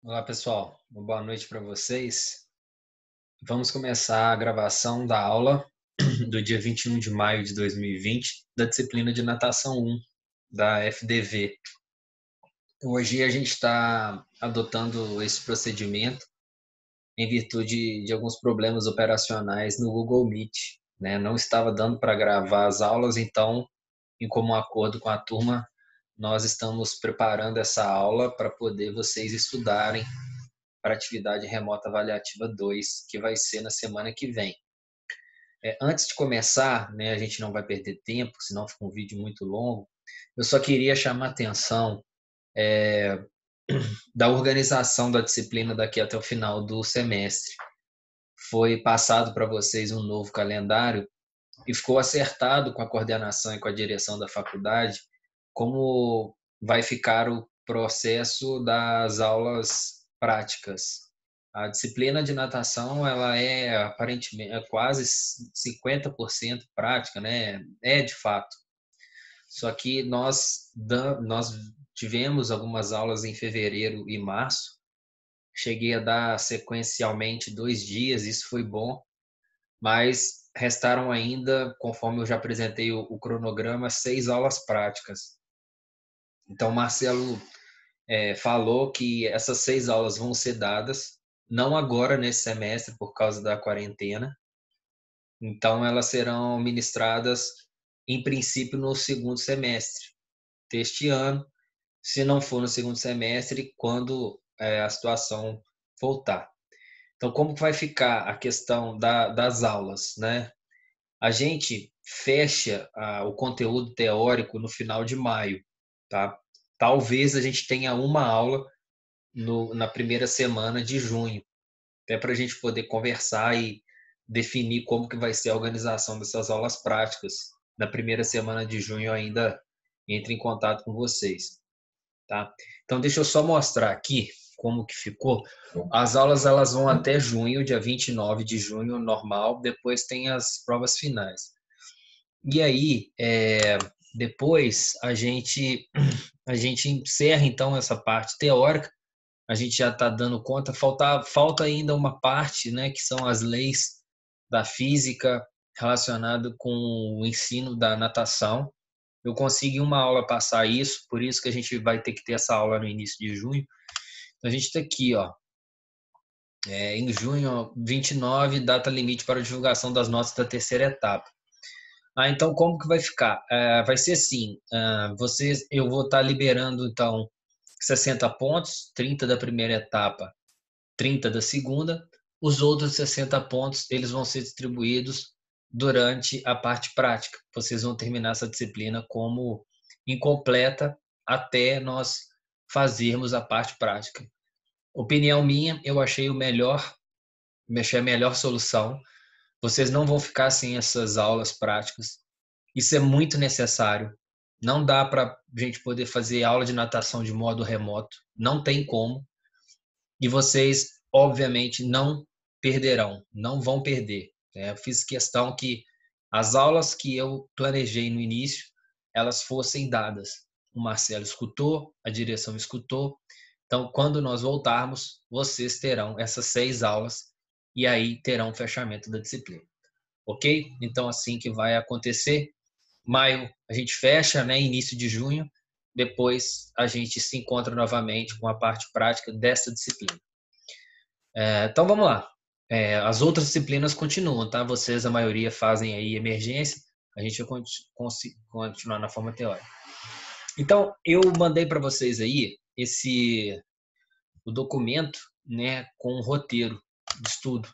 Olá, pessoal. Uma boa noite para vocês. Vamos começar a gravação da aula do dia 21 de maio de 2020 da disciplina de natação 1 da FDV. Hoje a gente está adotando esse procedimento em virtude de alguns problemas operacionais no Google Meet, né? Não estava dando para gravar as aulas, então, em comum acordo com a turma, nós estamos preparando essa aula para poder vocês estudarem para a atividade remota avaliativa 2, que vai ser na semana que vem. Antes de começar, né, a gente não vai perder tempo, senão fica um vídeo muito longo. Eu só queria chamar a atenção da organização da disciplina daqui até o final do semestre. Foi passado para vocês um novo calendário e ficou acertado com a coordenação e com a direção da faculdade como vai ficar o processo das aulas práticas. A disciplina de natação, ela é aparentemente quase 50% prática, né? É de fato. Só que nós tivemos algumas aulas em fevereiro e março. Cheguei a dar sequencialmente 2 dias, isso foi bom, mas restaram ainda, conforme eu já apresentei o cronograma, 6 aulas práticas. Então, o Marcelo falou que essas 6 aulas vão ser dadas, não agora nesse semestre, por causa da quarentena. Então, elas serão ministradas, em princípio, no segundo semestre deste ano, se não for no segundo semestre, quando a situação voltar. Então, como que vai ficar a questão das aulas, né? A gente fecha o conteúdo teórico no final de maio, tá? Talvez a gente tenha uma aula na primeira semana de junho, até para a gente poder conversar e definir como que vai ser a organização dessas aulas práticas. Na primeira semana de junho eu ainda entro em contato com vocês, tá? Então deixa eu só mostrar aqui como que ficou. As aulas elas vão até junho, dia 29 de junho, normal, depois tem as provas finais. E aí, depois a gente encerra então essa parte teórica. A gente já está dando conta. Falta ainda uma parte, né, que são as leis da física relacionado com o ensino da natação. Eu consegui uma aula passar isso, por isso que a gente vai ter que ter essa aula no início de junho. Então, a gente está aqui, ó, em junho 29, data limite para divulgação das notas da terceira etapa. Então como que vai ficar? Vai ser assim, eu vou estar liberando então 60 pontos, 30 da primeira etapa, 30 da segunda. Os outros 60 pontos, eles vão ser distribuídos durante a parte prática. Vocês vão terminar essa disciplina como incompleta até nós fazermos a parte prática. Opinião minha, eu achei a melhor solução. Vocês não vão ficar sem essas aulas práticas. Isso é muito necessário. Não dá para a gente poder fazer aula de natação de modo remoto. Não tem como. E vocês, obviamente, não perderão. Não vão perder. Eu fiz questão que as aulas que eu planejei no início, elas fossem dadas. O Marcelo escutou, a direção escutou. Então, quando nós voltarmos, vocês terão essas 6 aulas e aí terão o fechamento da disciplina. Ok? Então, assim que vai acontecer. Maio a gente fecha, né, início de junho, depois a gente se encontra novamente com a parte prática dessa disciplina. Então vamos lá. As outras disciplinas continuam, tá? Vocês, a maioria, fazem aí emergência, a gente vai continuar na forma teórica. Então, eu mandei para vocês aí o documento, né, com um roteiro de estudo.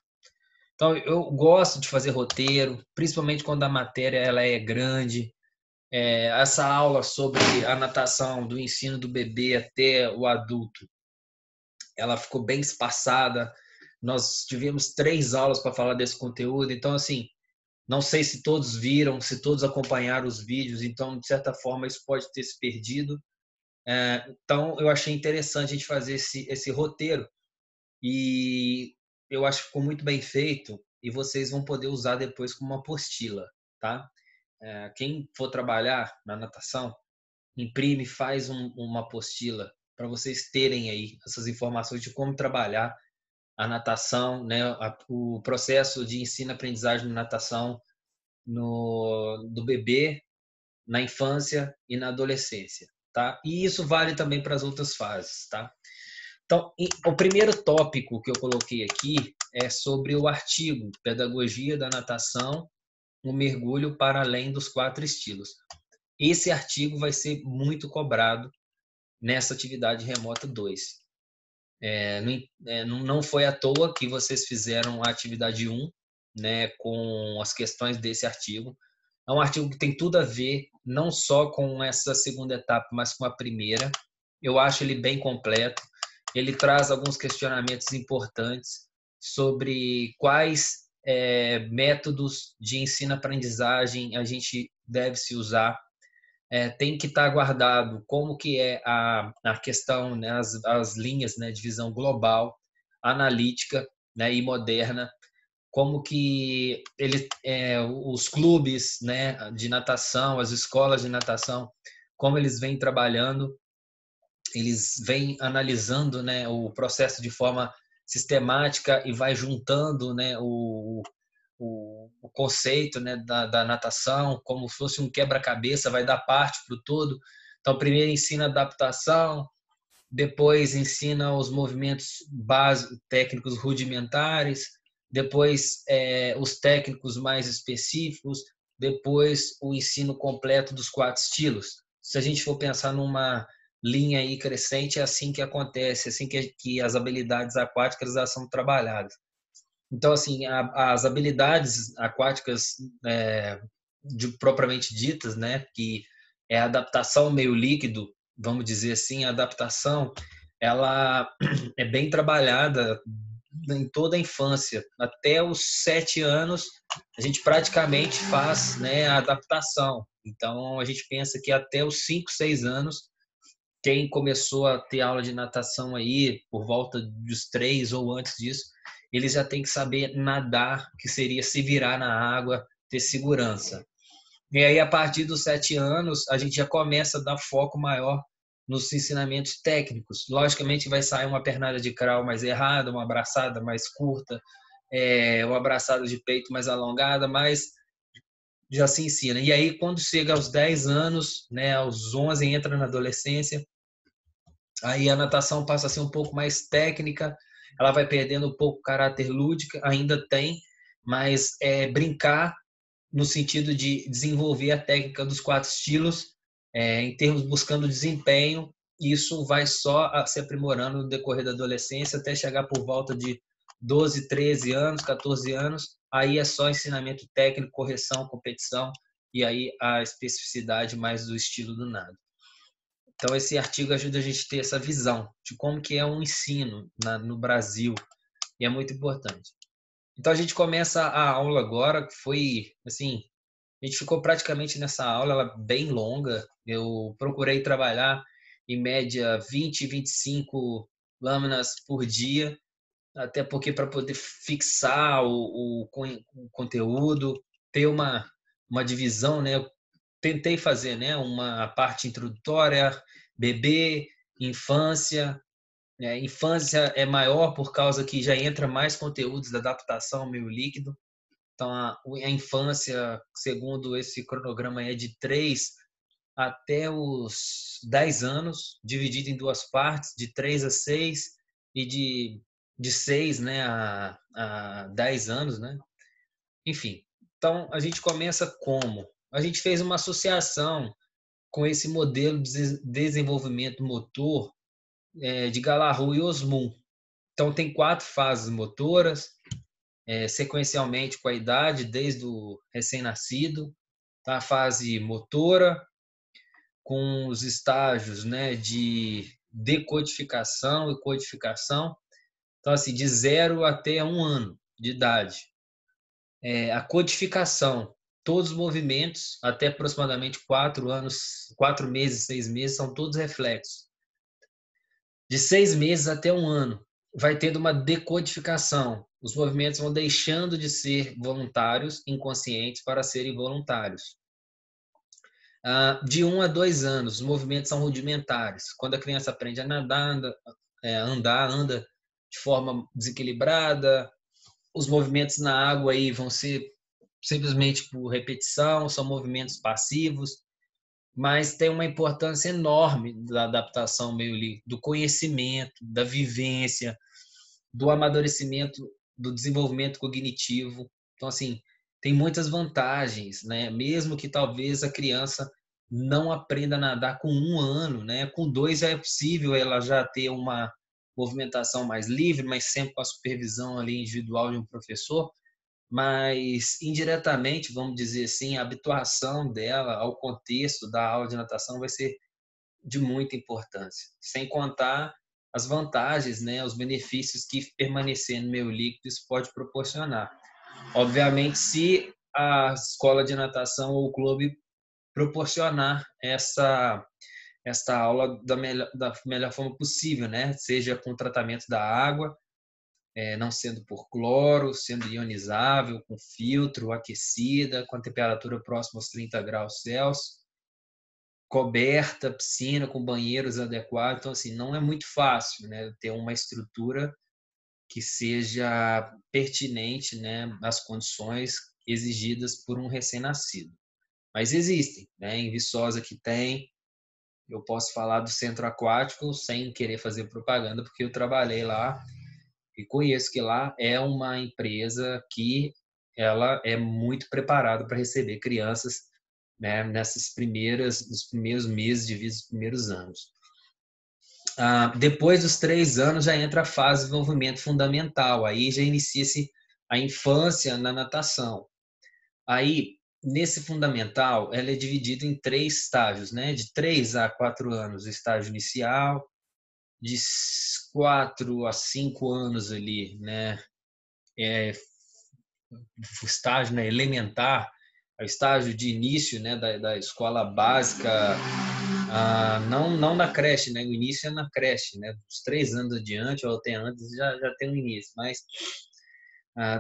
Então, eu gosto de fazer roteiro, principalmente quando a matéria ela é grande. Essa aula sobre a natação do ensino do bebê até o adulto, ela ficou bem espaçada. Nós tivemos 3 aulas para falar desse conteúdo, então assim, não sei se todos viram, se todos acompanharam os vídeos, então de certa forma isso pode ter se perdido. Então eu achei interessante a gente fazer esse roteiro e eu acho que ficou muito bem feito e vocês vão poder usar depois como uma apostila, tá? Quem for trabalhar na natação, imprime, faz uma apostila para vocês terem aí essas informações de como trabalhar a natação, né, o processo de ensino-aprendizagem de natação do bebê, na infância e na adolescência, tá? E isso vale também para as outras fases, tá? Então, o primeiro tópico que eu coloquei aqui é sobre o artigo Pedagogia da Natação, um mergulho para além dos 4 estilos. Esse artigo vai ser muito cobrado nessa atividade remota 2. Não foi à toa que vocês fizeram a atividade 1, né, com as questões desse artigo. É um artigo que tem tudo a ver, não só com essa segunda etapa, mas com a primeira. Eu acho ele bem completo. Ele traz alguns questionamentos importantes sobre quais métodos de ensino-aprendizagem a gente deve se usar. Tem que estar guardado como que é a questão, né, as linhas, né, de visão global, analítica, né, e moderna, como que os clubes, né, de natação, as escolas de natação, como eles vêm trabalhando, eles vêm analisando, né, o processo de forma sistemática e vai juntando, né, o conceito, né, da natação como se fosse um quebra-cabeça, vai dar parte para o todo. Então, primeiro ensina adaptação, depois ensina os movimentos básicos, técnicos rudimentares, depois os técnicos mais específicos, depois o ensino completo dos 4 estilos. Se a gente for pensar numa linha aí crescente, é assim que acontece, é assim que as habilidades aquáticas são trabalhadas. Então, assim, as habilidades aquáticas propriamente ditas, né, que é a adaptação ao meio líquido, vamos dizer assim, a adaptação, ela é bem trabalhada em toda a infância. Até os 7 anos, a gente praticamente faz, né, a adaptação. Então, a gente pensa que até os 5, 6 anos, quem começou a ter aula de natação aí por volta dos 3 ou antes disso, eles já têm que saber nadar, que seria se virar na água, ter segurança. E aí, a partir dos 7 anos, a gente já começa a dar foco maior nos ensinamentos técnicos. Logicamente, vai sair uma pernada de crawl mais errada, uma abraçada mais curta, uma abraçada de peito mais alongada, mas já se ensina. E aí, quando chega aos 10 anos, né, aos 11, entra na adolescência, aí a natação passa a ser um pouco mais técnica, ela vai perdendo um pouco o caráter lúdico, ainda tem, mas brincar no sentido de desenvolver a técnica dos 4 estilos, em termos buscando desempenho, isso vai só se aprimorando no decorrer da adolescência até chegar por volta de 12, 13 anos, 14 anos, aí é só ensinamento técnico, correção, competição, e aí a especificidade mais do estilo do nado. Então, esse artigo ajuda a gente a ter essa visão de como que é um ensino no Brasil, e é muito importante. Então, a gente começa a aula agora, que foi, assim, a gente ficou praticamente nessa aula, ela bem longa. Eu procurei trabalhar, em média, 20, 25 lâminas por dia, até porque para poder fixar o conteúdo, ter uma divisão, né? Eu tentei fazer, né, uma parte introdutória, bebê, infância. Infância é maior por causa que já entra mais conteúdos da adaptação ao meio líquido. Então, a infância, segundo esse cronograma, é de 3 até os 10 anos, dividido em 2 partes, de 3 a 6 e de 6, né, a 10 anos, né? Enfim, então a gente começa como? A gente fez uma associação com esse modelo de desenvolvimento motor de Galahu e Osmum. Então, tem 4 fases motoras, sequencialmente com a idade, desde o recém-nascido, tá? A fase motora, com os estágios, né, de decodificação e codificação. Então, assim, de 0 até 1 ano de idade. A codificação, todos os movimentos, até aproximadamente 4 anos, 4 meses, 6 meses, são todos reflexos. De 6 meses até 1 ano, vai tendo uma decodificação. Os movimentos vão deixando de ser voluntários, inconscientes, para serem voluntários. De 1 a 2 anos, os movimentos são rudimentares. Quando a criança aprende a nadar, anda de forma desequilibrada, os movimentos na água aí vão ser simplesmente por repetição, são movimentos passivos, mas tem uma importância enorme da adaptação ao meio líquido, do conhecimento, da vivência, do amadurecimento, do desenvolvimento cognitivo. Então, assim, tem muitas vantagens, né? Mesmo que talvez a criança não aprenda a nadar com 1 ano, né? Com 2 já é possível ela já ter uma movimentação mais livre, mas sempre com a supervisão ali individual de um professor, mas indiretamente, vamos dizer assim, a habituação dela ao contexto da aula de natação vai ser de muita importância, sem contar as vantagens, né, os benefícios que permanecer no meio líquido isso pode proporcionar. Obviamente, se a escola de natação ou o clube proporcionar essa aula da melhor forma possível, né? Seja com tratamento da água, não sendo por cloro, sendo ionizável, com filtro, aquecida, com a temperatura próxima aos 30 graus Celsius, coberta, piscina com banheiros adequados. Então, assim, não é muito fácil, né, ter uma estrutura que seja pertinente, né, às condições exigidas por um recém-nascido. Mas existem, né, em Viçosa que tem. Eu posso falar do centro aquático sem querer fazer propaganda, porque eu trabalhei lá e conheço que lá é uma empresa que ela é muito preparada para receber crianças, né, nos primeiros meses de vida, nos primeiros anos. Depois dos 3 anos já entra a fase de desenvolvimento fundamental, aí já inicia-se a infância na natação. Aí, nesse fundamental, ela é dividida em 3 estágios, né? De 3 a 4 anos, o estágio inicial, de 4 a 5 anos ali, né? O estágio, né, elementar, o estágio de início, né, da escola básica, não na creche, né? O início é na creche, né? Dos 3 anos adiante ou até antes já tem um início, mas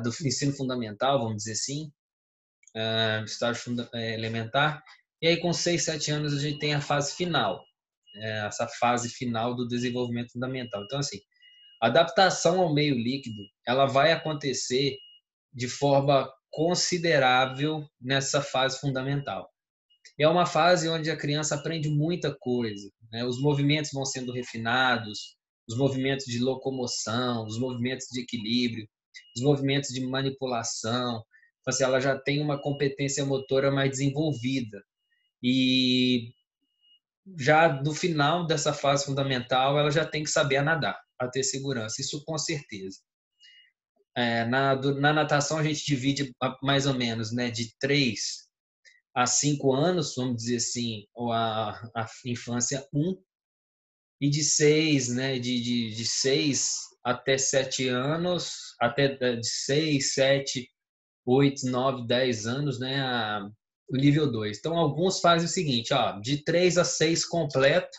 do ensino fundamental, vamos dizer assim, estágio elementar, e aí com 6, 7 anos a gente tem a fase final, essa fase final do desenvolvimento fundamental. Então, assim, a adaptação ao meio líquido, ela vai acontecer de forma considerável nessa fase fundamental. É uma fase onde a criança aprende muita coisa, né? Os movimentos vão sendo refinados, os movimentos de locomoção, os movimentos de equilíbrio, os movimentos de manipulação. Então, assim, ela já tem uma competência motora mais desenvolvida. E já no final dessa fase fundamental, ela já tem que saber nadar, a ter segurança, isso com certeza. Na natação, a gente divide mais ou menos, né, de 3 a 5 anos, vamos dizer assim, ou a infância 1, e de 6, né, de 6 até 7 anos, até de 6, 7, 8, 9, 10 anos, né, o nível 2. Então, alguns fazem o seguinte, ó, de 3 a 6 completo,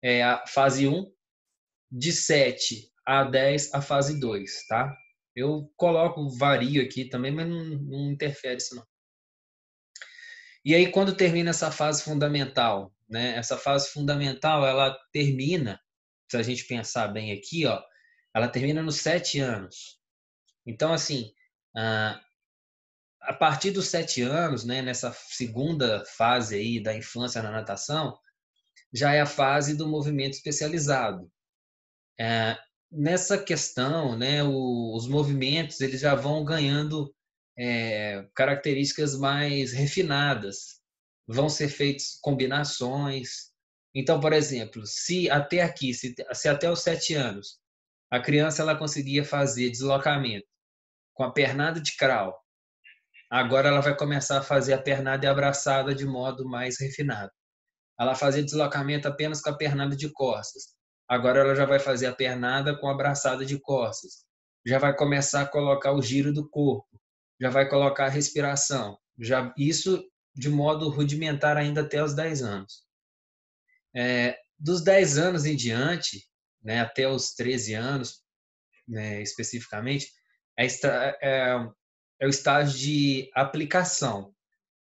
é a fase 1, de 7 a 10 a fase 2, tá? Eu coloco, vario aqui também, mas não interfere isso não. E aí, quando termina essa fase fundamental, né? Essa fase fundamental, ela termina, se a gente pensar bem aqui, ó, ela termina nos 7 anos. Então, assim, a partir dos 7 anos, né, nessa segunda fase aí da infância na natação, já é a fase do movimento especializado. Nessa questão, né, os movimentos eles já vão ganhando características mais refinadas, vão ser feitas combinações. Então, por exemplo, se até aqui, se até os 7 anos, a criança ela conseguia fazer deslocamento com a pernada de crawl, agora ela vai começar a fazer a pernada e abraçada de modo mais refinado. Ela fazia deslocamento apenas com a pernada de costas. Agora ela já vai fazer a pernada com a braçada de costas. Já vai começar a colocar o giro do corpo. Já vai colocar a respiração. Isso de modo rudimentar ainda até os 10 anos. Dos 10 anos em diante, né, até os 13 anos, né, especificamente, é o estágio de aplicação.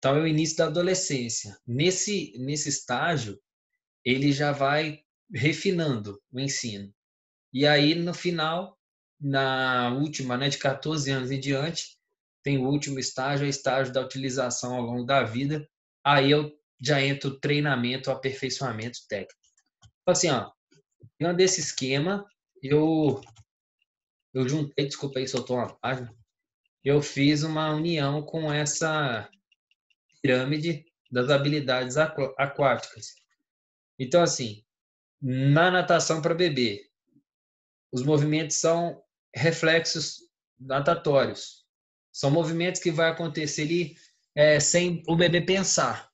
Então, é o início da adolescência. Nesse estágio, ele já vai refinando o ensino. E aí, no final, na última, né, de 14 anos em diante, tem o último estágio, é o estágio da utilização ao longo da vida. Aí eu já entro o treinamento, o aperfeiçoamento técnico. Então, assim, ó, dentro desse esquema, eu juntei, desculpa aí, soltou uma página, eu fiz uma união com essa pirâmide das habilidades aquáticas. Então, assim, na natação para bebê, os movimentos são reflexos natatórios. São movimentos que vai acontecer ali sem o bebê pensar,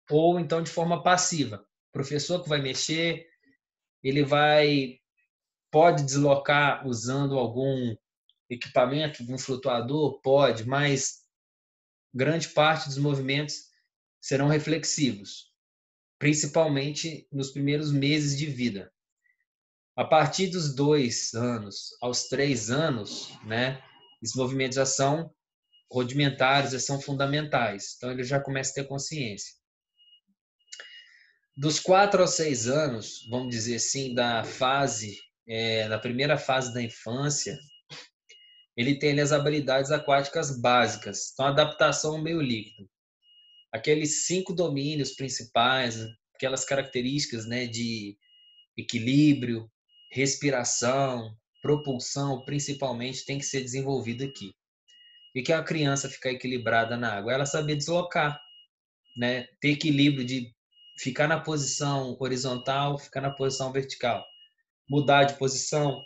ou então de forma passiva. O professor que vai mexer, ele pode deslocar usando algum equipamento, um flutuador, pode, mas grande parte dos movimentos serão reflexivos, principalmente nos primeiros meses de vida. A partir dos 2 anos aos 3 anos, né, esses movimentos já são rudimentares, já são fundamentais. Então, ele já começa a ter consciência. Dos 4 aos 6 anos, vamos dizer assim, da primeira fase da infância, ele tem ali as habilidades aquáticas básicas. Então, adaptação ao meio líquido. Aqueles 5 domínios principais, aquelas características, né, de equilíbrio, respiração, propulsão, principalmente, tem que ser desenvolvido aqui. O que é a criança ficar equilibrada na água? Ela saber deslocar, né? Ter equilíbrio de ficar na posição horizontal, ficar na posição vertical, mudar de posição,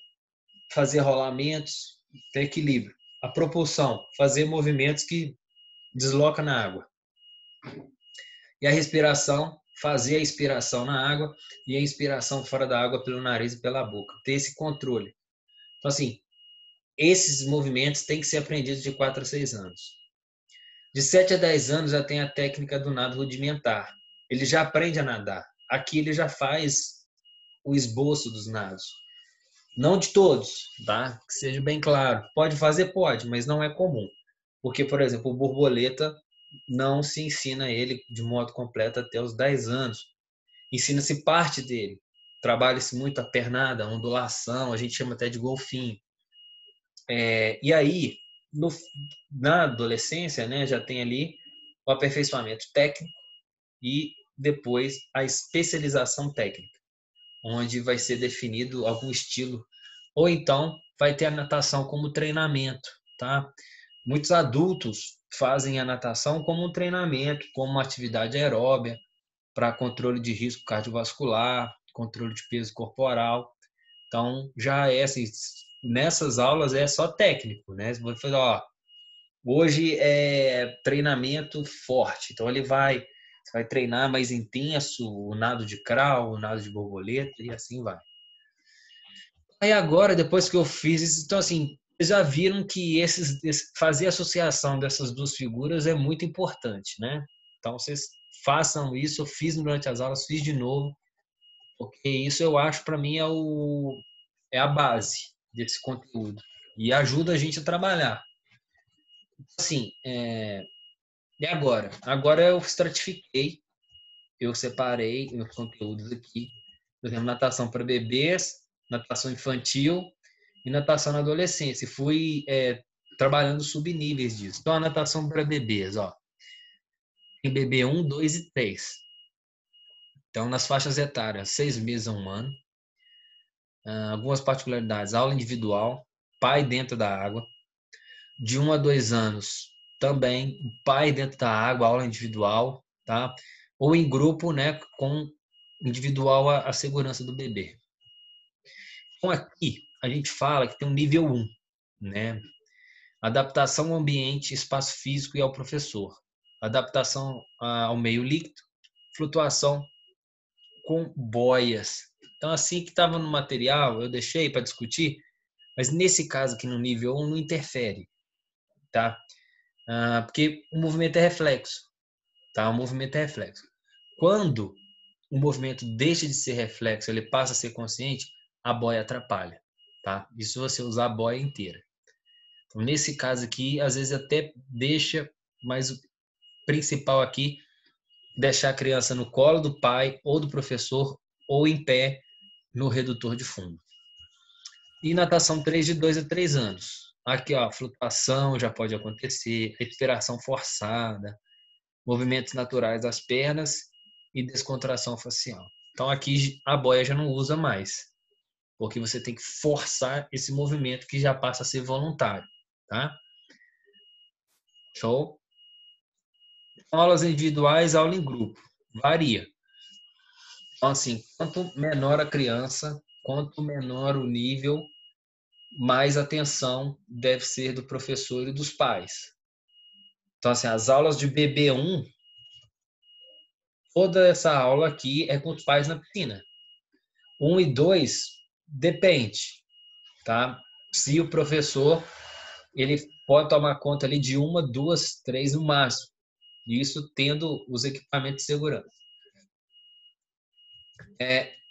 fazer rolamentos, ter equilíbrio. A propulsão, fazer movimentos que desloca na água. E a respiração, fazer a expiração na água e a inspiração fora da água pelo nariz e pela boca. Ter esse controle. Então, assim, esses movimentos têm que ser aprendidos de 4 a 6 anos. De 7 a 10 anos já tem a técnica do nado rudimentar. Ele já aprende a nadar. Aqui ele já faz o esboço dos nados. Não de todos, tá? Que seja bem claro. Pode fazer? Pode, mas não é comum. Porque, por exemplo, o borboleta não se ensina ele de modo completo até os 10 anos. Ensina-se parte dele. Trabalha-se muito a pernada, a ondulação, a gente chama até de golfinho. E aí, na adolescência, né, já tem ali o aperfeiçoamento técnico e depois a especialização técnica, onde vai ser definido algum estilo, ou então vai ter a natação como treinamento, tá? Muitos adultos fazem a natação como um treinamento, como uma atividade aeróbia para controle de risco cardiovascular, controle de peso corporal. Então, já é assim, nessas aulas é só técnico, né? Você vai falar, ó, hoje é treinamento forte, então você vai treinar mais intenso, o nado de crawl, o nado de borboleta e assim vai. Aí agora, depois que eu fiz isso, então assim, vocês já viram que fazer associação dessas duas figuras é muito importante, né? Então vocês façam isso, eu fiz durante as aulas, fiz de novo, porque isso eu acho para mim é a base desse conteúdo e ajuda a gente a trabalhar. Assim, e agora? Agora eu estratifiquei, eu separei os conteúdos aqui, por exemplo, natação para bebês, natação infantil e natação na adolescência. E fui trabalhando subníveis disso. Então, a natação para bebês, ó, tem bebê 1, 2 e 3. Então, nas faixas etárias, 6 meses a 1 ano. Algumas particularidades, aula individual, pai dentro da água. De 1 a 2 anos, também, pai dentro da água, aula individual, tá? Ou em grupo, né, com individual a segurança do bebê. Então, aqui, a gente fala que tem um nível 1, né? Adaptação ao ambiente, espaço físico e ao professor. Adaptação ao meio líquido, flutuação com boias. Então, assim que estava no material, eu deixei para discutir, mas nesse caso aqui no nível 1 não interfere, tá? Porque o movimento é reflexo, tá? O movimento é reflexo. Quando o movimento deixa de ser reflexo, ele passa a ser consciente, a boia atrapalha, tá? Isso você usar a boia inteira. Então, nesse caso aqui, às vezes até deixa, mas principal aqui, deixar a criança no colo do pai ou do professor ou em pé no redutor de fundo. E natação 3 de 2 a 3 anos. Aqui, ó, flutuação já pode acontecer, respiração forçada, movimentos naturais das pernas e descontração facial. Então aqui a boia já não usa mais, porque você tem que forçar esse movimento que já passa a ser voluntário, tá? Show? Aulas individuais, aula em grupo. Varia. Então, assim, quanto menor a criança, quanto menor o nível, mais atenção deve ser do professor e dos pais. Então, assim, as aulas de BB1, toda essa aula aqui é com os pais na piscina. 1 e 2, depende, tá? Se o professor, ele pode tomar conta ali de 1, 2, 3 no máximo. Isso tendo os equipamentos de segurança.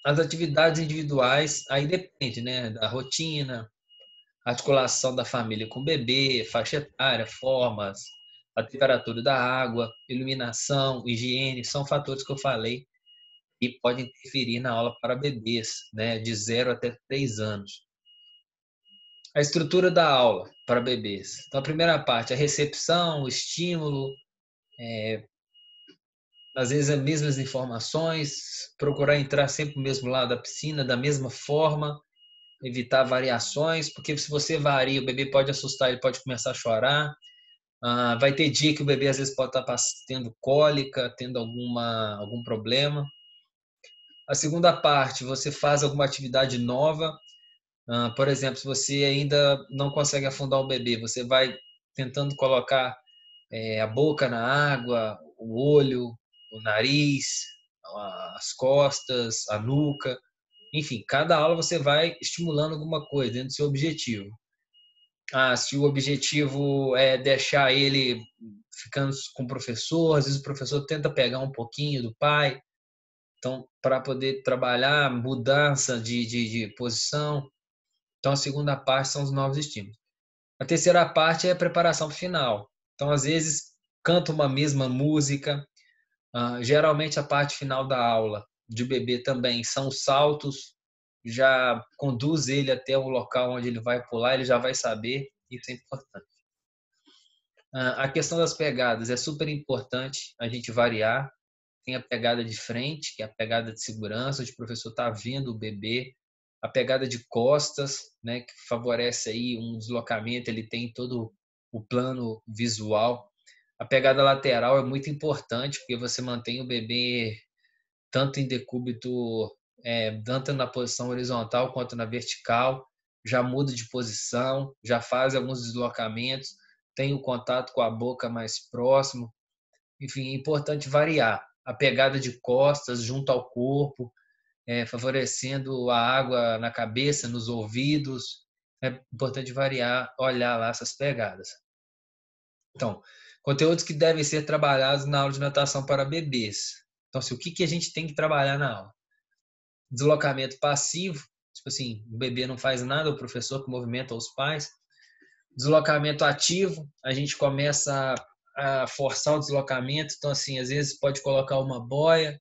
As atividades individuais, aí depende, né? Da rotina, articulação da família com o bebê, faixa etária, formas, a temperatura da água, iluminação, higiene, são fatores que eu falei e podem interferir na aula para bebês, né, de 0 até 3 anos. A estrutura da aula para bebês. Então, a primeira parte, a recepção, o estímulo, às vezes as mesmas informações, procurar entrar sempre no mesmo lado da piscina, da mesma forma, evitar variações, porque se você varia, o bebê pode assustar, ele pode começar a chorar. Vai ter dia que o bebê às vezes pode estar tendo cólica, tendo algum problema. A segunda parte, você faz alguma atividade nova. Por exemplo, se você ainda não consegue afundar o bebê, você vai tentando colocar a boca na água, o olho, o nariz, as costas, a nuca. Enfim, cada aula você vai estimulando alguma coisa dentro do seu objetivo. Se o objetivo é deixar ele ficando com o professor, às vezes o professor tenta pegar um pouquinho do pai, então, para poder trabalhar mudança de posição. Então, a segunda parte são os novos estímulos. A terceira parte é a preparação final. Então, às vezes, canta uma mesma música. Geralmente, a parte final da aula de bebê também são os saltos. Já conduz ele até o local onde ele vai pular, ele já vai saber. Isso é importante. A questão das pegadas é super importante a gente variar. Tem a pegada de frente, que é a pegada de segurança, onde o professor está vendo o bebê. A pegada de costas, né, que favorece aí um deslocamento, ele tem todo o plano visual. A pegada lateral é muito importante, porque você mantém o bebê tanto em decúbito, tanto na posição horizontal quanto na vertical, já muda de posição, já faz alguns deslocamentos, tem o contato com a boca mais próximo. Enfim, é importante variar a pegada de costas junto ao corpo, favorecendo a água na cabeça, nos ouvidos. É importante variar, olhar lá essas pegadas. Então, conteúdos que devem ser trabalhados na aula de natação para bebês. Então, assim, o que a gente tem que trabalhar na aula? Deslocamento passivo, tipo assim, o bebê não faz nada, o professor que movimenta os pais. Deslocamento ativo, a gente começa a forçar o deslocamento, então assim, às vezes pode colocar uma boia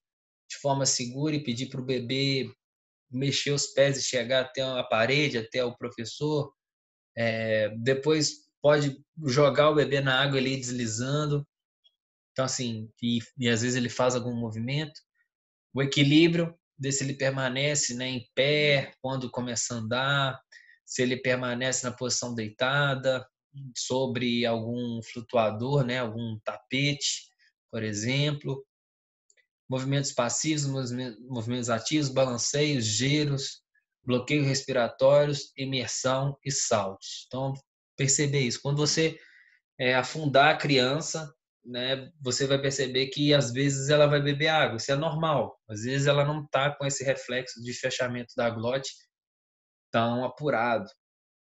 de forma segura e pedir para o bebê mexer os pés e chegar até a parede, até o professor. Depois pode jogar o bebê na água ali deslizando, então assim, e às vezes ele faz algum movimento. O equilíbrio, ver se ele permanece, né, em pé quando começa a andar, se ele permanece na posição deitada, sobre algum flutuador, né, algum tapete, por exemplo. Movimentos passivos, movimentos ativos, balanceios, giros, bloqueio respiratórios, imersão e saltos. Então, perceber isso. Quando você afundar a criança, né, você vai perceber que às vezes ela vai beber água, isso é normal. Às vezes ela não está com esse reflexo de fechamento da glote tão apurado.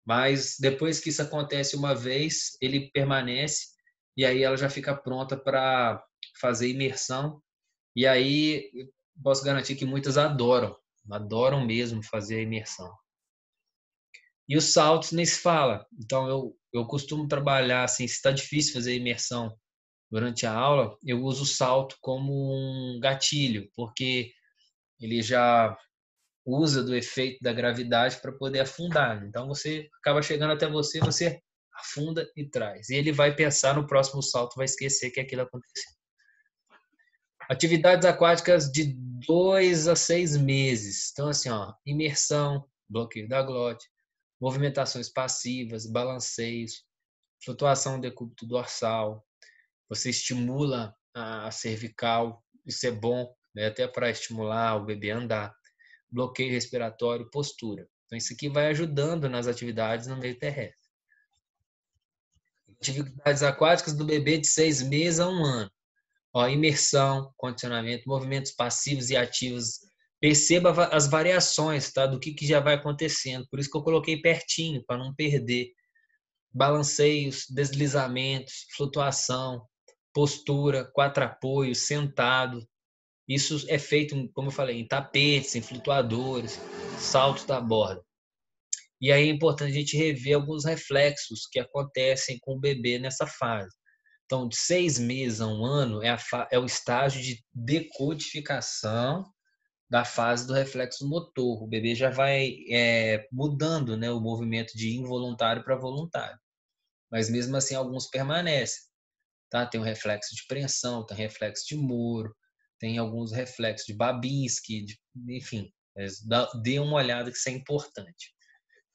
Mas depois que isso acontece uma vez, ele permanece e aí ela já fica pronta para fazer imersão. E aí posso garantir que muitas adoram mesmo fazer a imersão. E os saltos nem se fala. Então eu costumo trabalhar assim, se está difícil fazer a imersão durante a aula, eu uso o salto como um gatilho, porque ele já usa do efeito da gravidade para poder afundar. Então você acaba chegando até você, você afunda e traz. E ele vai pensar no próximo salto, vai esquecer que aquilo aconteceu. Atividades aquáticas de 2 a 6 meses. Então, assim, ó, imersão, bloqueio da glote, movimentações passivas, balanceios, flutuação do decúbito dorsal. Você estimula a cervical, isso é bom, né, até para estimular o bebê a andar. Bloqueio respiratório, postura. Então, isso aqui vai ajudando nas atividades no meio terrestre. Atividades aquáticas do bebê de 6 meses a 1 ano. Ó, imersão, condicionamento, movimentos passivos e ativos. Perceba as variações, tá, do que já vai acontecendo. Por isso que eu coloquei pertinho, para não perder. Balanceios, deslizamentos, flutuação, postura, quatro apoios, sentado. Isso é feito, como eu falei, em tapetes, em flutuadores, saltos da borda. E aí é importante a gente rever alguns reflexos que acontecem com o bebê nessa fase. Então, de 6 meses a 1 ano é o estágio de decodificação da fase do reflexo motor. O bebê já vai mudando, né, o movimento de involuntário para voluntário. Mas mesmo assim, alguns permanecem. Tá? Tem o reflexo de Prensão, tem reflexo de Moro, tem alguns reflexos de Babinski, enfim. Dê uma olhada que isso é importante.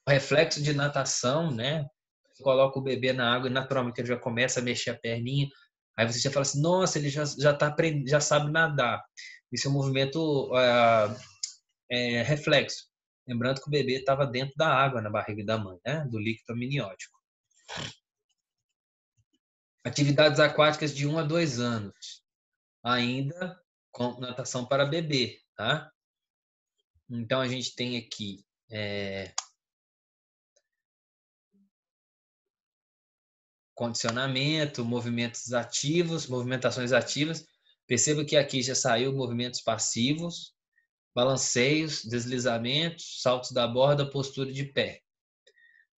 O reflexo de natação, né? Você coloca o bebê na água e naturalmente ele já começa a mexer a perninha. Aí você já fala assim, nossa, ele já sabe nadar. Isso é um movimento reflexo. Lembrando que o bebê estava dentro da água na barriga da mãe, né? Do líquido amniótico. Atividades aquáticas de 1 a 2 anos. Ainda com natação para bebê, tá? Então a gente tem aqui condicionamento, movimentos ativos, movimentações ativas. Perceba que aqui já saiu movimentos passivos, balanceios, deslizamentos, saltos da borda, postura de pé.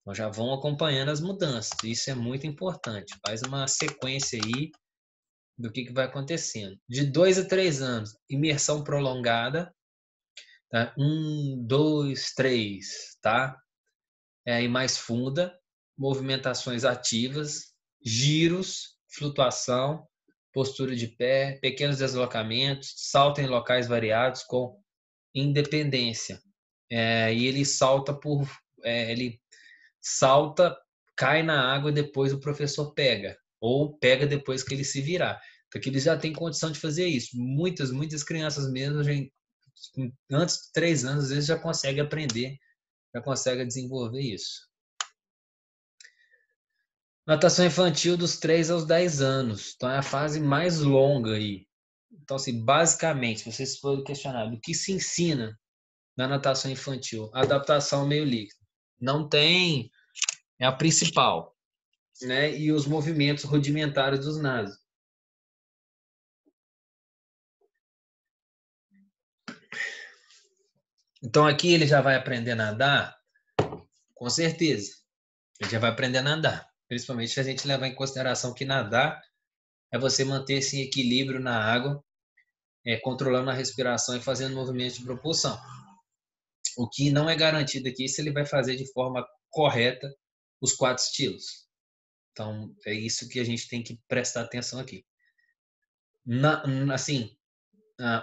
Então já vão acompanhando as mudanças. Isso é muito importante. Faz uma sequência aí do que vai acontecendo. De 2 a 3 anos, imersão prolongada. Tá? 1, 2, 3, tá? E mais funda, movimentações ativas, giros, flutuação, postura de pé, pequenos deslocamentos, salto em locais variados com independência. E ele salta ele salta, cai na água e depois o professor pega, ou pega depois que ele se virar. Porque ele já tem condição de fazer isso. Muitas crianças mesmo, antes de 3 anos, às vezes já consegue aprender, já consegue desenvolver isso. Natação infantil dos 3 aos 10 anos. Então é a fase mais longa aí. Então, assim, basicamente, se vocês forem questionar do que se ensina na natação infantil, adaptação ao meio líquido. Não tem, é a principal, né? E os movimentos rudimentares dos nasos. Então aqui ele já vai aprender a nadar, com certeza. Ele já vai aprender a nadar. Principalmente se a gente levar em consideração que nadar é você manter-se em equilíbrio na água, controlando a respiração e fazendo movimentos de propulsão. O que não é garantido aqui se ele vai fazer de forma correta os 4 estilos. Então, é isso que a gente tem que prestar atenção aqui. Assim,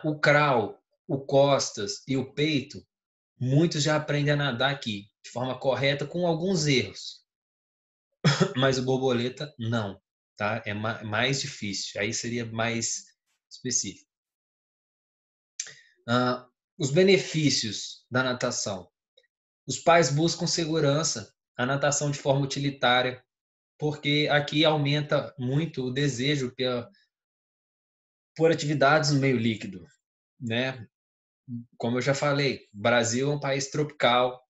o crawl, o costas e o peito, muitos já aprendem a nadar aqui de forma correta com alguns erros. Mas o borboleta, não. Tá? É mais difícil. Aí seria mais específico. Os benefícios da natação. Os pais buscam segurança, a natação de forma utilitária, porque aqui aumenta muito o desejo por atividades no meio líquido, né? Como eu já falei, o Brasil é um país tropical,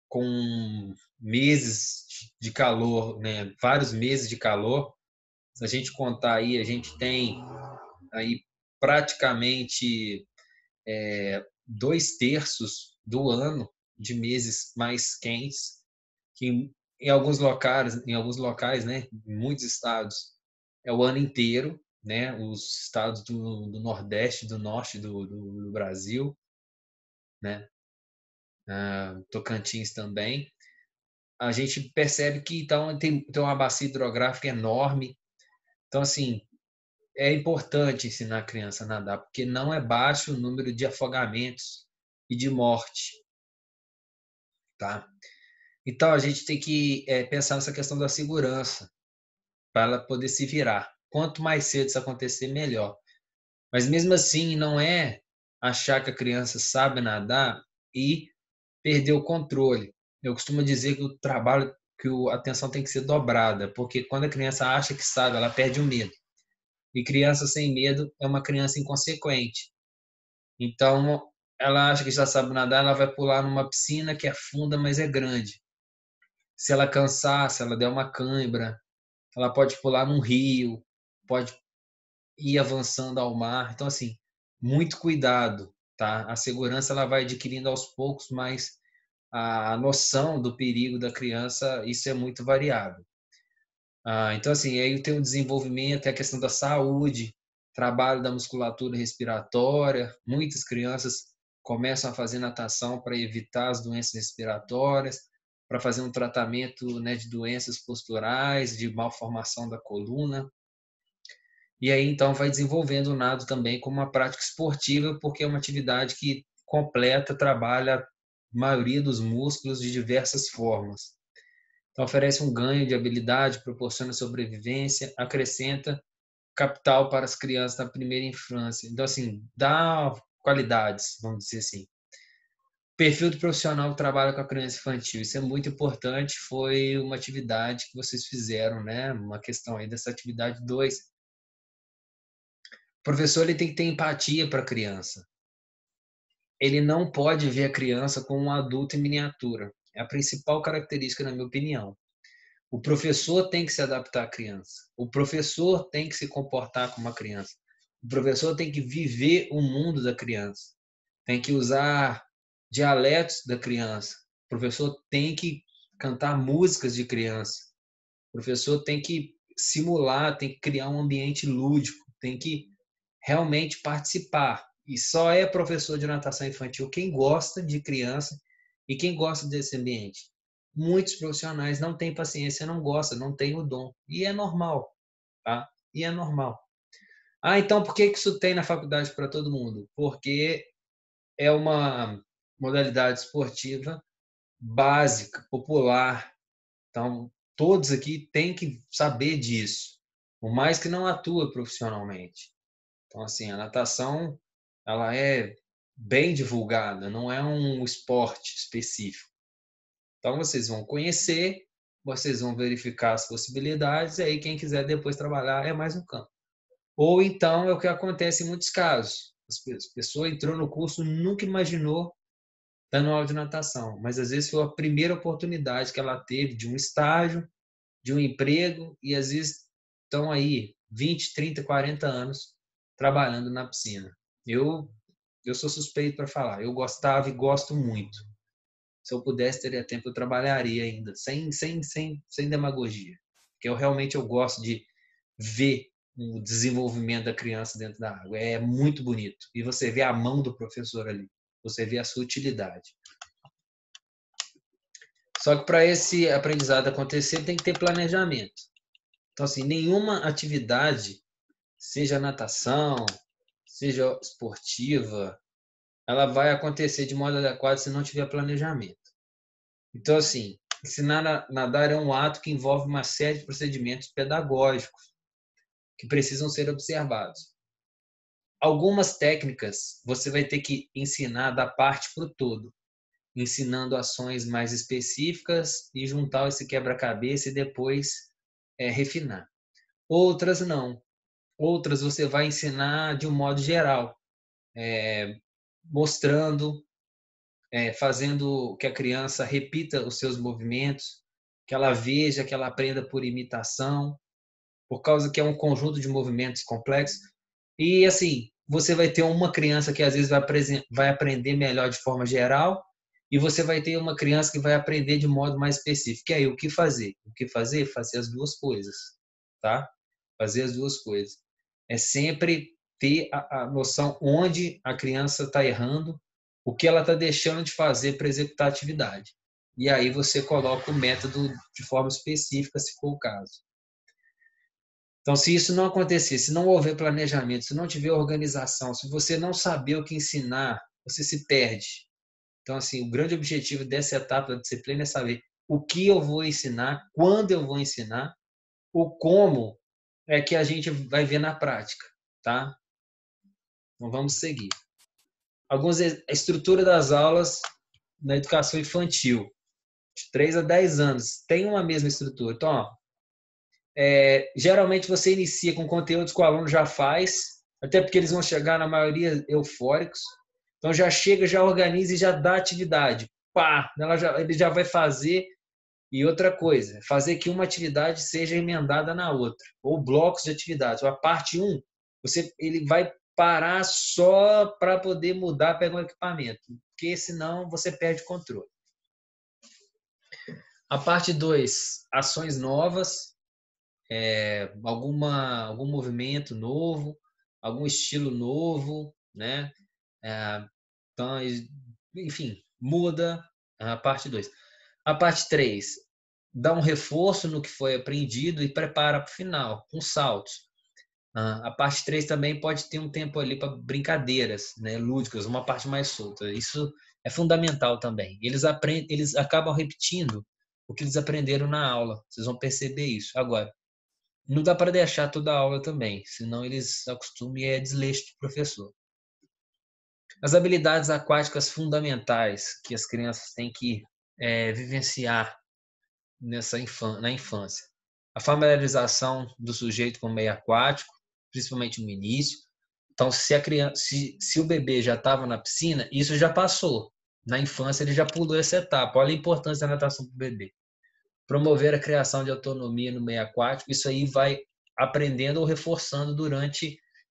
com meses de calor, né? Vários meses de calor. Se a gente contar aí, a gente tem aí praticamente 2/3 do ano de meses mais quentes, que em alguns locais, né, em muitos estados, é o ano inteiro, né? Os estados do Nordeste, do Norte do Brasil, né? Tocantins também. A gente percebe que então tem uma bacia hidrográfica enorme. Então, assim, é importante ensinar a criança a nadar, porque não é baixo o número de afogamentos e de morte, tá? Então, a gente tem que pensar nessa questão da segurança, para ela poder se virar. Quanto mais cedo isso acontecer, melhor. Mas mesmo assim, não é achar que a criança sabe nadar e perder o controle. Eu costumo dizer que o trabalho, a atenção tem que ser dobrada, porque quando a criança acha que sabe, ela perde o medo. E criança sem medo é uma criança inconsequente. Então, ela acha que já sabe nadar, ela vai pular numa piscina que é funda, mas é grande. Se ela cansar, se ela der uma cãibra, ela pode pular num rio, pode ir avançando ao mar. Então, assim, muito cuidado, tá? A segurança ela vai adquirindo aos poucos, mas a noção do perigo da criança, isso é muito variável. Então, assim, aí tem o desenvolvimento, tem a questão da saúde, trabalho da musculatura respiratória. Muitas crianças começam a fazer natação para evitar as doenças respiratórias, para fazer um tratamento, né, de doenças posturais, de malformação da coluna. E aí, então, vai desenvolvendo o nado também como uma prática esportiva, porque é uma atividade que completa, trabalha a maioria dos músculos de diversas formas. Então, oferece um ganho de habilidade, proporciona sobrevivência, acrescenta capital para as crianças na primeira infância. Então, assim, dá qualidades, vamos dizer assim. Perfil do profissional que trabalha com a criança infantil, isso é muito importante, foi uma atividade que vocês fizeram, né? Uma questão aí dessa atividade 2. O professor ele tem que ter empatia para a criança. Ele não pode ver a criança como um adulto em miniatura. É a principal característica, na minha opinião. O professor tem que se adaptar à criança. O professor tem que se comportar como uma criança. O professor tem que viver o mundo da criança. Tem que usar dialetos da criança. O professor tem que cantar músicas de criança. O professor tem que simular, tem que criar um ambiente lúdico, tem que realmente participar. E só é professor de natação infantil quem gosta de criança e quem gosta desse ambiente. Muitos profissionais não têm paciência, não gostam, não têm o dom. E é normal, tá? E é normal. Então por que isso tem na faculdade para todo mundo? Porque é uma modalidade esportiva básica, popular. Então, todos aqui têm que saber disso, por mais que não atua profissionalmente. Então, assim, a natação, ela é bem divulgada, não é um esporte específico. Então, vocês vão conhecer, vocês vão verificar as possibilidades, e aí quem quiser depois trabalhar é mais um campo. Ou então é o que acontece em muitos casos. A pessoa entrou no curso, nunca imaginou dando aula de natação, mas às vezes foi a primeira oportunidade que ela teve de um estágio, de um emprego, e às vezes estão aí 20, 30, 40 anos trabalhando na piscina. Eu sou suspeito para falar, eu gostava e gosto muito. Se eu pudesse, teria tempo, eu trabalharia ainda, sem demagogia. Porque eu gosto de ver o desenvolvimento da criança dentro da água. É muito bonito. E você vê a mão do professor ali. Você vê a sua utilidade. Só que para esse aprendizado acontecer, tem que ter planejamento. Então, assim, nenhuma atividade, seja natação, seja esportiva, ela vai acontecer de modo adequado se não tiver planejamento. Então, assim, ensinar a nadar é um ato que envolve uma série de procedimentos pedagógicos que precisam ser observados. Algumas técnicas você vai ter que ensinar da parte para o todo, ensinando ações mais específicas e juntar esse quebra-cabeça e depois refinar. Outras não. Outras você vai ensinar de um modo geral, mostrando, fazendo que a criança repita os seus movimentos, que ela veja, que ela aprenda por imitação, por causa que é um conjunto de movimentos complexos. E assim, você vai ter uma criança que às vezes vai aprender melhor de forma geral, e você vai ter uma criança que vai aprender de modo mais específico. E aí, o que fazer? O que fazer? Fazer as duas coisas, tá? fazer as duas coisas. É sempre ter a noção onde a criança está errando, o que ela está deixando de fazer para executar a atividade. E aí você coloca o método de forma específica, se for o caso. Então, se isso não acontecer, se não houver planejamento, se não tiver organização, se você não saber o que ensinar, você se perde. Então, assim, o grande objetivo dessa etapa da disciplina é saber o que eu vou ensinar, quando eu vou ensinar, o como é que a gente vai ver na prática, tá? Então, vamos seguir. A estrutura das aulas na educação infantil, de 3 a 10 anos, tem uma mesma estrutura. Então, ó, geralmente você inicia com conteúdos que o aluno já faz, até porque eles vão chegar, na maioria, eufóricos. Então, já chega, já organiza e já dá atividade. Pá, ele já vai fazer. E outra coisa, fazer que uma atividade seja emendada na outra, ou blocos de atividades. A parte 1, ele vai parar só para poder mudar, pegar um equipamento, porque senão você perde o controle. A parte 2, ações novas, algum movimento novo, algum estilo novo, né? Então, enfim, muda a parte 2. A parte 3, dá um reforço no que foi aprendido e prepara para o final, com saltos. A parte 3 também pode ter um tempo ali para brincadeiras, né, lúdicas, uma parte mais solta. Isso é fundamental também. Eles acabam repetindo o que eles aprenderam na aula. Vocês vão perceber isso. Agora, não dá para deixar toda a aula também, senão eles acostumam e é desleixo do professor. As habilidades aquáticas fundamentais que as crianças têm que vivenciar na infância. A familiarização do sujeito com o meio aquático, principalmente no início. Então, se o bebê já estava na piscina, isso já passou. Na infância, ele já pulou essa etapa. Olha a importância da natação para o bebê. Promover a criação de autonomia no meio aquático, isso aí vai aprendendo ou reforçando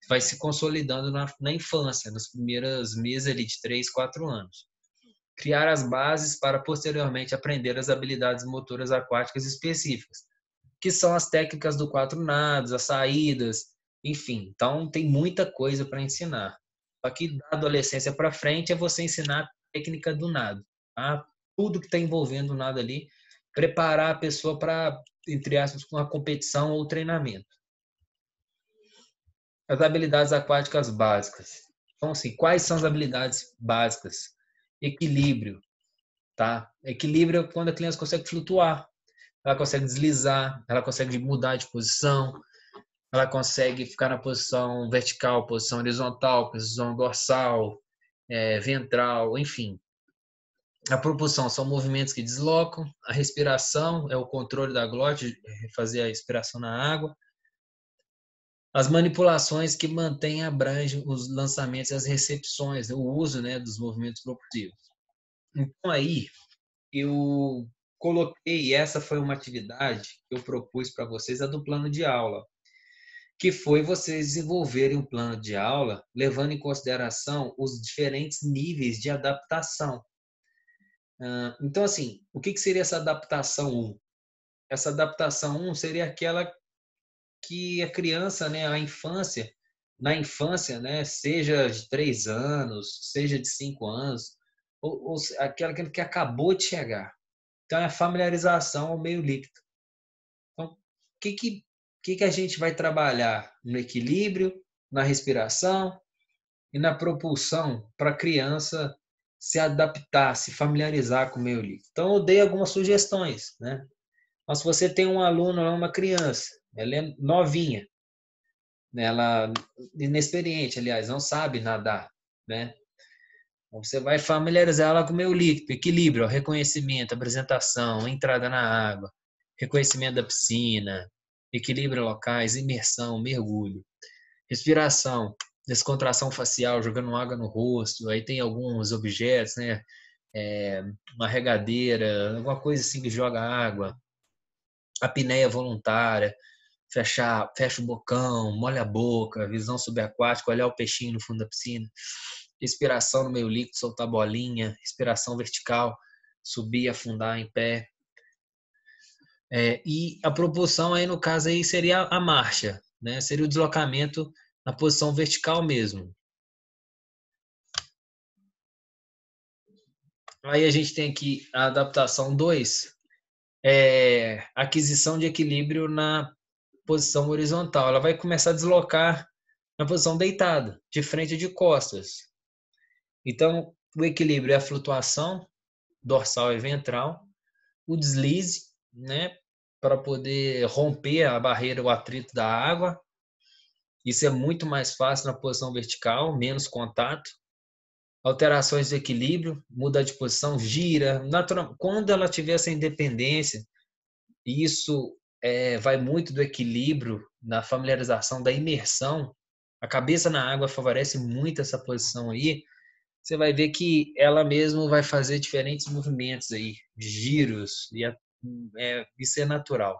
vai se consolidando na infância, nos primeiros meses ali de 3, 4 anos. Criar as bases para posteriormente aprender as habilidades motoras aquáticas específicas, que são as técnicas do 4 nados, as saídas, enfim. Então, tem muita coisa para ensinar. Só que da adolescência para frente é você ensinar a técnica do nado, tá? Tudo que está envolvendo o nado ali, preparar a pessoa para, entre aspas, uma competição ou treinamento. As habilidades aquáticas básicas. Então, assim, quais são as habilidades básicas? Equilíbrio, tá? Equilíbrio é quando a criança consegue flutuar, ela consegue deslizar, ela consegue mudar de posição, ela consegue ficar na posição vertical, posição horizontal, posição dorsal, ventral, enfim. A propulsão são movimentos que deslocam, a respiração é o controle da glote, fazer a respiração na água. As manipulações que mantêm e abrangem os lançamentos e as recepções, o uso, né, dos movimentos propulsivos. Então aí, eu coloquei, essa foi uma atividade que eu propus para vocês, a do plano de aula, que foi vocês desenvolverem um plano de aula levando em consideração os diferentes níveis de adaptação. Então, assim, o que seria essa adaptação 1? Essa adaptação 1 seria aquela que a criança, né, na infância, né, seja de 3 anos, seja de 5 anos, ou aquela que acabou de chegar. Então, é a familiarização ao meio líquido. Então, o que a gente vai trabalhar no equilíbrio, na respiração e na propulsão para a criança se adaptar, se familiarizar com o meio líquido? Então, eu dei algumas sugestões, né? Mas se você tem um aluno, uma criança, ela é novinha, né? Ela é inexperiente, aliás, não sabe nadar, né? Então, você vai familiarizar ela com o meio líquido, equilíbrio, reconhecimento, apresentação, entrada na água, reconhecimento da piscina, equilíbrio locais, imersão, mergulho, respiração, descontração facial, jogando água no rosto, aí tem alguns objetos, né? Uma regadeira, alguma coisa assim que joga água, apneia voluntária, fecha o bocão, molha a boca, visão subaquática, olhar o peixinho no fundo da piscina, respiração no meio líquido, soltar bolinha, respiração vertical, subir, afundar em pé. E a propulsão aí no caso aí seria a marcha, né? Seria o deslocamento na posição vertical mesmo. Aí a gente tem aqui a adaptação 2, aquisição de equilíbrio na posição horizontal. Ela vai começar a deslocar na posição deitada, de frente e de costas. Então, o equilíbrio é a flutuação dorsal e ventral, o deslize, né, para poder romper a barreira, o atrito da água. Isso é muito mais fácil na posição vertical, menos contato. Alterações de equilíbrio, muda de posição, gira. Natural, quando ela tiver essa independência, isso vai muito do equilíbrio, na familiarização, da imersão. A cabeça na água favorece muito essa posição aí. Você vai ver que ela mesmo vai fazer diferentes movimentos aí, giros, e isso é natural.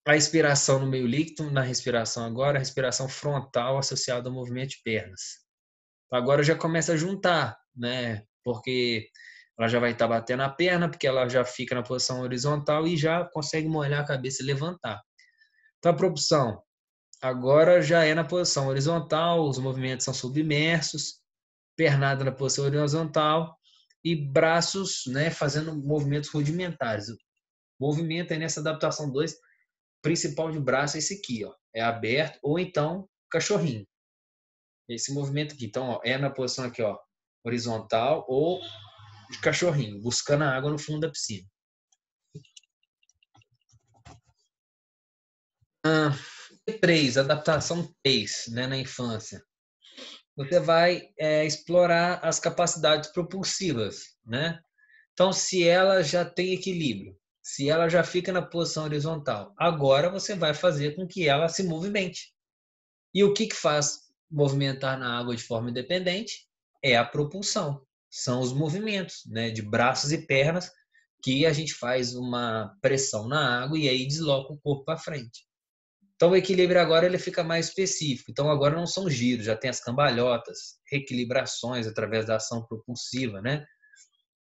A respiração no meio líquido, na respiração agora, a respiração frontal associada ao movimento de pernas. Agora já começa a juntar, né? Porque ela já vai estar batendo a perna, porque ela já fica na posição horizontal e já consegue molhar a cabeça e levantar. Então a propulsão agora já é na posição horizontal, os movimentos são submersos, pernada na posição horizontal e braços, né, fazendo movimentos rudimentares. O movimento aí nessa adaptação 2, principal de braço é esse aqui, ó, é aberto ou então cachorrinho. Esse movimento aqui, então, ó, é na posição aqui, ó, horizontal ou de cachorrinho, buscando a água no fundo da piscina. 3, adaptação 3, né, na infância. Você vai explorar as capacidades propulsivas, né? Então, se ela já tem equilíbrio, se ela já fica na posição horizontal, agora você vai fazer com que ela se movimente. E o que faz movimentar na água de forma independente? É a propulsão. São os movimentos, né, de braços e pernas que a gente faz uma pressão na água e aí desloca o corpo para frente. Então o equilíbrio agora ele fica mais específico. Então agora não são giros, já tem as cambalhotas, reequilibrações através da ação propulsiva, né?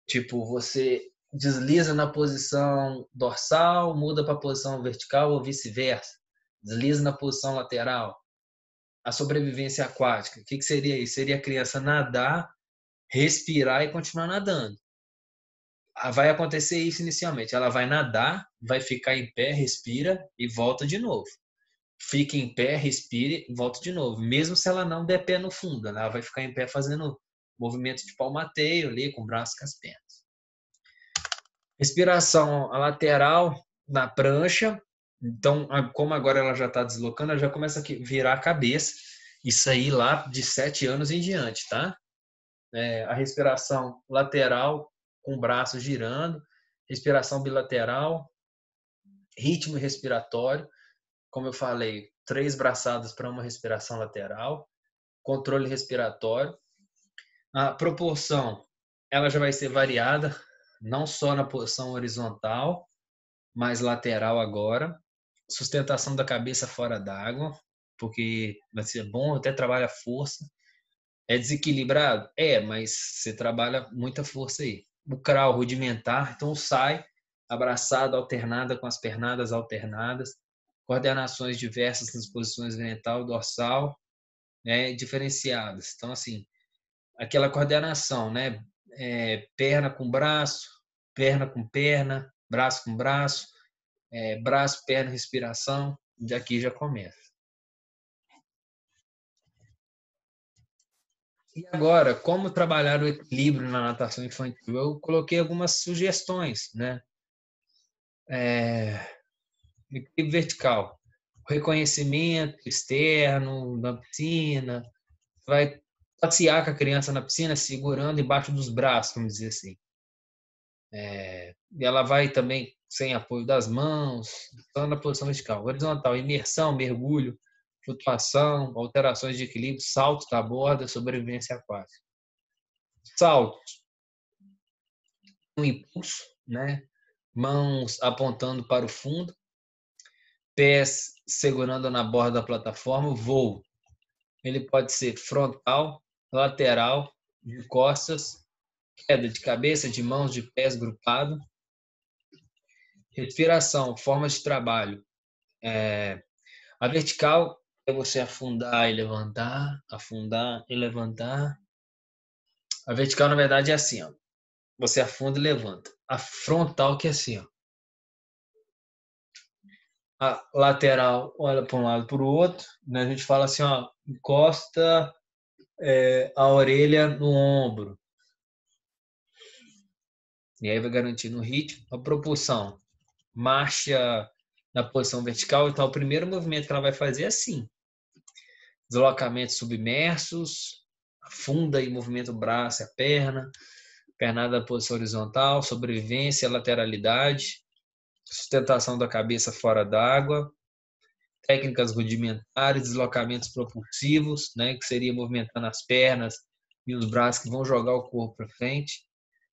Tipo, você desliza na posição dorsal, muda para a posição vertical ou vice-versa. Desliza na posição lateral. A sobrevivência aquática, o que seria isso? Seria a criança nadar, respirar e continuar nadando. Vai acontecer isso inicialmente. Ela vai nadar, vai ficar em pé, respira e volta de novo. Fica em pé, respire e volta de novo. Mesmo se ela não der pé no fundo, ela vai ficar em pé fazendo movimento de palmateio ali, com o braço e com as pernas. Respiração lateral na prancha. Então, como agora ela já está deslocando, ela já começa a virar a cabeça. Isso aí lá de 7 anos em diante, tá? A respiração lateral com o braço girando, respiração bilateral, ritmo respiratório, como eu falei, 3 braçadas para uma respiração lateral, controle respiratório. A proporção, ela já vai ser variada, não só na posição horizontal, mas lateral agora. Sustentação da cabeça fora d'água, porque vai ser bom, até trabalha força. É desequilibrado? Mas você trabalha muita força aí. O crawl rudimentar, então sai abraçado, alternada com as pernadas alternadas, coordenações diversas nas posições ventral, dorsal, né, diferenciadas. Então, assim, aquela coordenação, né, perna com braço, perna com perna, braço com braço, braço, perna, respiração, daqui já começa. E agora, como trabalhar o equilíbrio na natação infantil? Eu coloquei algumas sugestões, né? Equilíbrio vertical, reconhecimento externo da piscina, vai passear com a criança na piscina segurando embaixo dos braços, vamos dizer assim. E ela vai também sem apoio das mãos, só na posição vertical. Horizontal, imersão, mergulho, flutuação, alterações de equilíbrio, salto da borda, sobrevivência aquática. Salto, um impulso, né? Mãos apontando para o fundo, pés segurando na borda da plataforma, voo. Ele pode ser frontal, lateral, de costas, queda de cabeça, de mãos, de pés grupado. Respiração, forma de trabalho. A vertical é você afundar e levantar, afundar e levantar. A vertical, na verdade, é assim, ó. Você afunda e levanta. A frontal que é assim, ó. A lateral olha para um lado para o outro, né? A gente fala assim, ó, encosta a orelha no ombro. E aí vai garantindo o ritmo. A propulsão, marcha na posição vertical, então o primeiro movimento que ela vai fazer é assim. Deslocamentos submersos, afunda e movimenta o braço e a perna, pernada na posição horizontal, sobrevivência, lateralidade, sustentação da cabeça fora d'água, técnicas rudimentares, deslocamentos propulsivos, né, que seria movimentando as pernas e os braços que vão jogar o corpo para frente.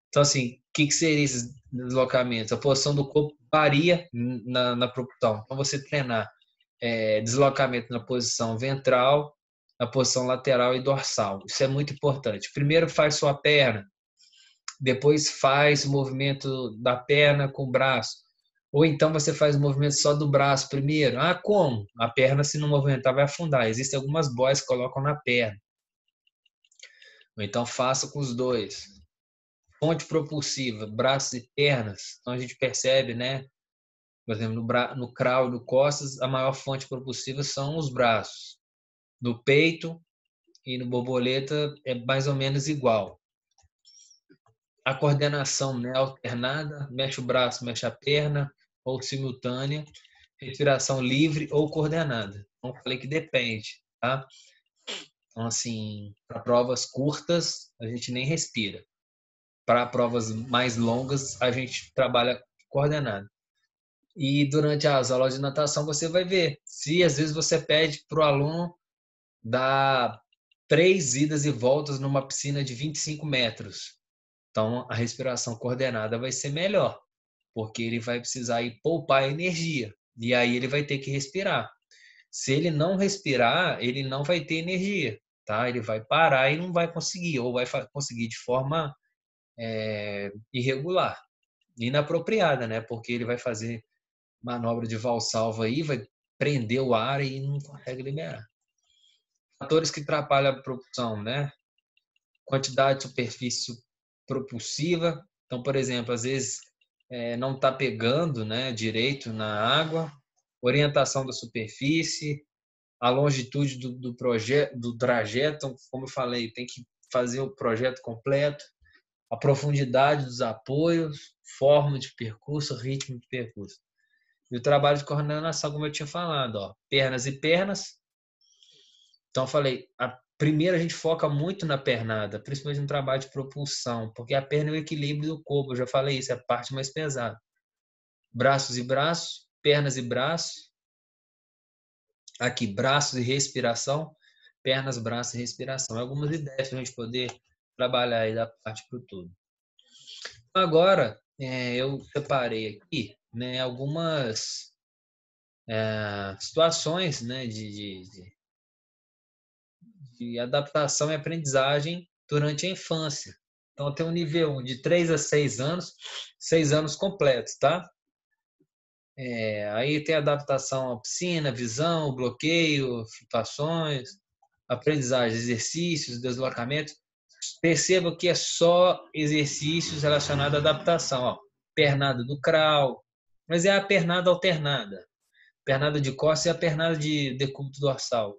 Então, assim, o que seria esses deslocamentos? A posição do corpo varia na propulsão. Então, você treinar deslocamento na posição ventral, na posição lateral e dorsal. Isso é muito importante. Primeiro faz sua perna, depois faz o movimento da perna com o braço. Ou então você faz o movimento só do braço primeiro. Ah, como? A perna, se não movimentar, vai afundar. Existem algumas boias que colocam na perna. Ou então faça com os dois. Fonte propulsiva, braços e pernas. Então a gente percebe, né? Por exemplo, no crawl e no costas, a maior fonte propulsiva são os braços. No peito e no borboleta é mais ou menos igual. A coordenação, né, alternada, mexe o braço, mexe a perna, ou simultânea, respiração livre ou coordenada. Então, falei que depende, tá? Então, assim, para provas curtas, a gente nem respira. Para provas mais longas, a gente trabalha coordenado. E durante as aulas de natação, você vai ver se às vezes você pede para o aluno dar 3 idas e voltas numa piscina de 25 metros. Então, a respiração coordenada vai ser melhor, porque ele vai precisar ir poupar energia. E aí ele vai ter que respirar. Se ele não respirar, ele não vai ter energia, tá? Ele vai parar e não vai conseguir, ou vai conseguir de forma irregular, inapropriada, né? Porque ele vai fazer manobra de valsalva aí, vai prender o ar e não consegue liberar. Fatores que atrapalham a propulsão, né? Quantidade de superfície propulsiva. Então, por exemplo, às vezes não está pegando, né, direito na água, orientação da superfície, a longitude do trajeto, como eu falei, tem que fazer o projeto completo, a profundidade dos apoios, forma de percurso, ritmo de percurso. E o trabalho de coordenação, como eu tinha falado, ó, pernas e pernas. Então, eu falei, primeiro a gente foca muito na pernada, principalmente no trabalho de propulsão, porque a perna é o equilíbrio do corpo, eu já falei isso, é a parte mais pesada. Braços e braços, pernas e braços. Aqui, braços e respiração, pernas, braços e respiração. Algumas ideias para a gente poder trabalhar aí da parte para o todo. Agora, eu separei aqui, né, algumas situações, né, de adaptação e aprendizagem durante a infância. Então, tem um nível 1 de 3 a 6 anos, 6 anos completos, tá? Aí tem adaptação à piscina, visão, bloqueio, flutuações, aprendizagem, exercícios, deslocamentos. Perceba que é só exercícios relacionados à adaptação. Ó. Pernada do crawl, mas é a pernada alternada. Pernada de costas e a pernada de decúbito dorsal.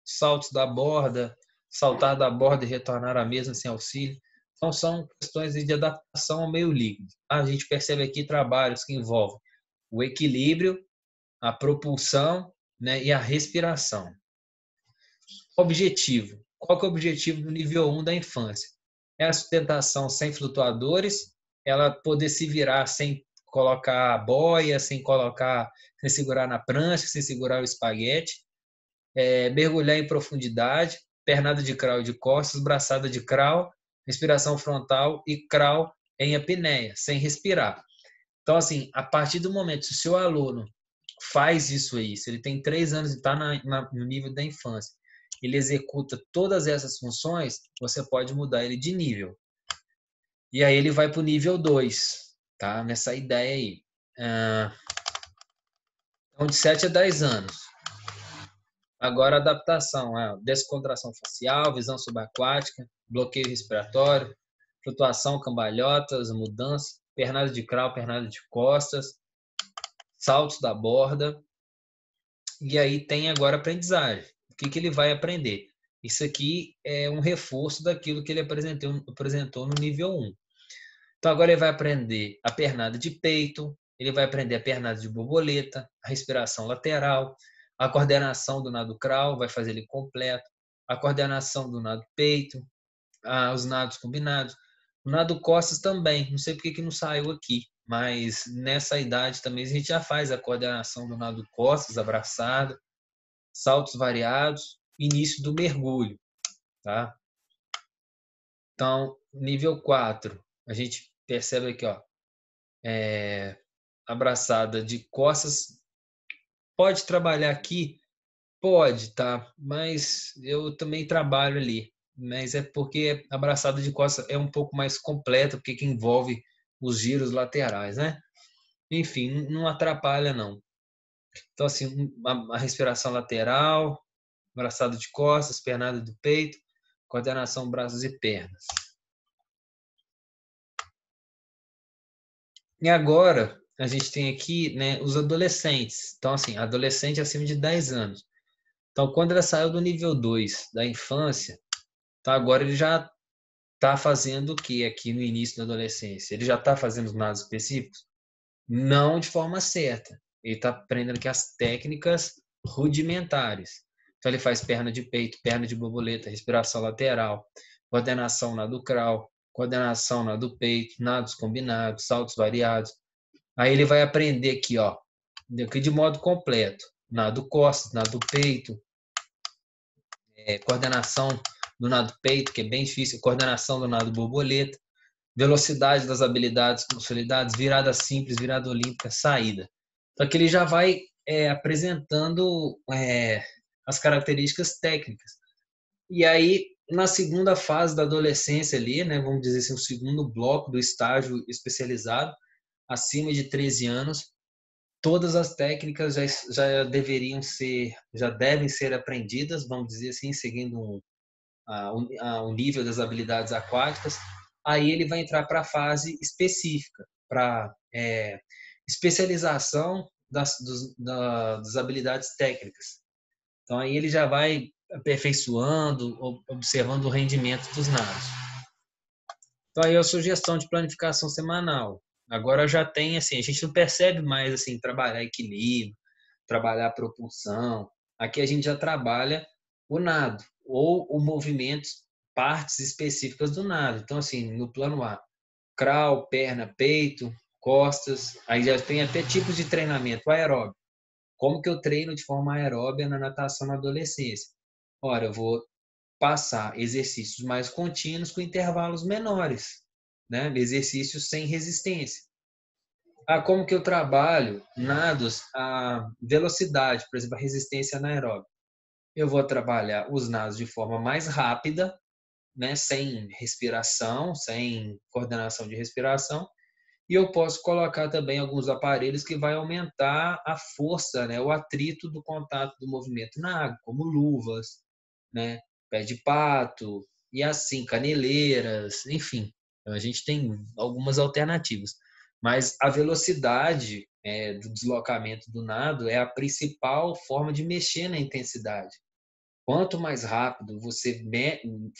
Saltos da borda, saltar da borda e retornar à mesa sem auxílio. Então, são questões de adaptação ao meio líquido. A gente percebe aqui trabalhos que envolvem o equilíbrio, a propulsão, né, e a respiração. Objetivo. Qual que é o objetivo do nível 1 da infância? É a sustentação sem flutuadores, ela poder se virar sem colocar boia, sem segurar na prancha, sem segurar o espaguete, mergulhar em profundidade, pernada de crawl de costas, braçada de crawl, respiração frontal e crawl em apneia, sem respirar. Então, assim, a partir do momento que o seu aluno faz isso aí, se ele tem 3 anos e está no nível da infância, ele executa todas essas funções, você pode mudar ele de nível. E aí ele vai para o nível 2, tá? Nessa ideia aí. Então, de 7 a 10 anos. Agora, adaptação, descontração facial, visão subaquática, bloqueio respiratório, flutuação, cambalhotas, mudança, pernada de crawl, pernada de costas, saltos da borda. E aí tem agora aprendizagem. O que ele vai aprender? Isso aqui é um reforço daquilo que ele apresentou no nível 1. Então agora ele vai aprender a pernada de peito, ele vai aprender a pernada de borboleta, a respiração lateral, a coordenação do nado crawl, vai fazer ele completo, a coordenação do nado peito, os nados combinados. O nado costas também, não sei porque que não saiu aqui, mas nessa idade também a gente já faz a coordenação do nado costas, abraçado, saltos variados, início do mergulho, tá? Então, nível 4, a gente percebe aqui, ó, abraçada de costas. Pode trabalhar aqui? Pode, tá? Mas eu também trabalho ali. Mas é porque a abraçada de costas é um pouco mais completa, porque que envolve os giros laterais, né? Enfim, não atrapalha, não. Então, assim, a respiração lateral, abraçada de costas, pernada do peito, coordenação braços e pernas. E agora, a gente tem aqui, né, os adolescentes. Então, assim, adolescente acima de 10 anos. Então, quando ela saiu do nível 2 da infância, então agora ele já está fazendo o que aqui no início da adolescência? Ele já está fazendo os nados específicos? Não de forma certa. Ele está aprendendo aqui as técnicas rudimentares. Então, ele faz perna de peito, perna de borboleta, respiração lateral, coordenação nado crawl, coordenação nado peito, nados combinados, saltos variados. Aí ele vai aprender aqui, ó, aqui de modo completo. Nado costas, nado peito, coordenação do nado peito, que é bem difícil, coordenação do nado borboleta, velocidade das habilidades consolidadas, virada simples, virada olímpica, saída. Então aqui ele já vai apresentando as características técnicas. E aí, na segunda fase da adolescência ali, né, vamos dizer assim, o segundo bloco do estágio especializado, acima de 13 anos, todas as técnicas já devem ser aprendidas, vamos dizer assim, seguindo um nível das habilidades aquáticas. Aí ele vai entrar para a fase específica, para especialização das habilidades técnicas. Então aí ele já vai aperfeiçoando, observando o rendimento dos nados. Então aí a sugestão de planificação semanal. Agora já tem assim, a gente não percebe mais assim trabalhar equilíbrio, trabalhar propulsão. Aqui a gente já trabalha o nado ou o movimento, partes específicas do nado. Então assim, no plano A, crawl, perna, peito, costas. Aí já tem até tipos de treinamento aeróbio. Como que eu treino de forma aeróbia na natação na adolescência? Ora, eu vou passar exercícios mais contínuos com intervalos menores, né? Exercícios sem resistência. Como que eu trabalho nados a velocidade, por exemplo, a resistência anaeróbica? Eu vou trabalhar os nados de forma mais rápida, né? Sem respiração, sem coordenação de respiração, e eu posso colocar também alguns aparelhos que vai aumentar a força, né, o atrito do contato do movimento na água, como luvas, né, pé de pato, e assim, caneleiras, enfim. Então, a gente tem algumas alternativas. Mas a velocidade do deslocamento do nado é a principal forma de mexer na intensidade. Quanto mais rápido você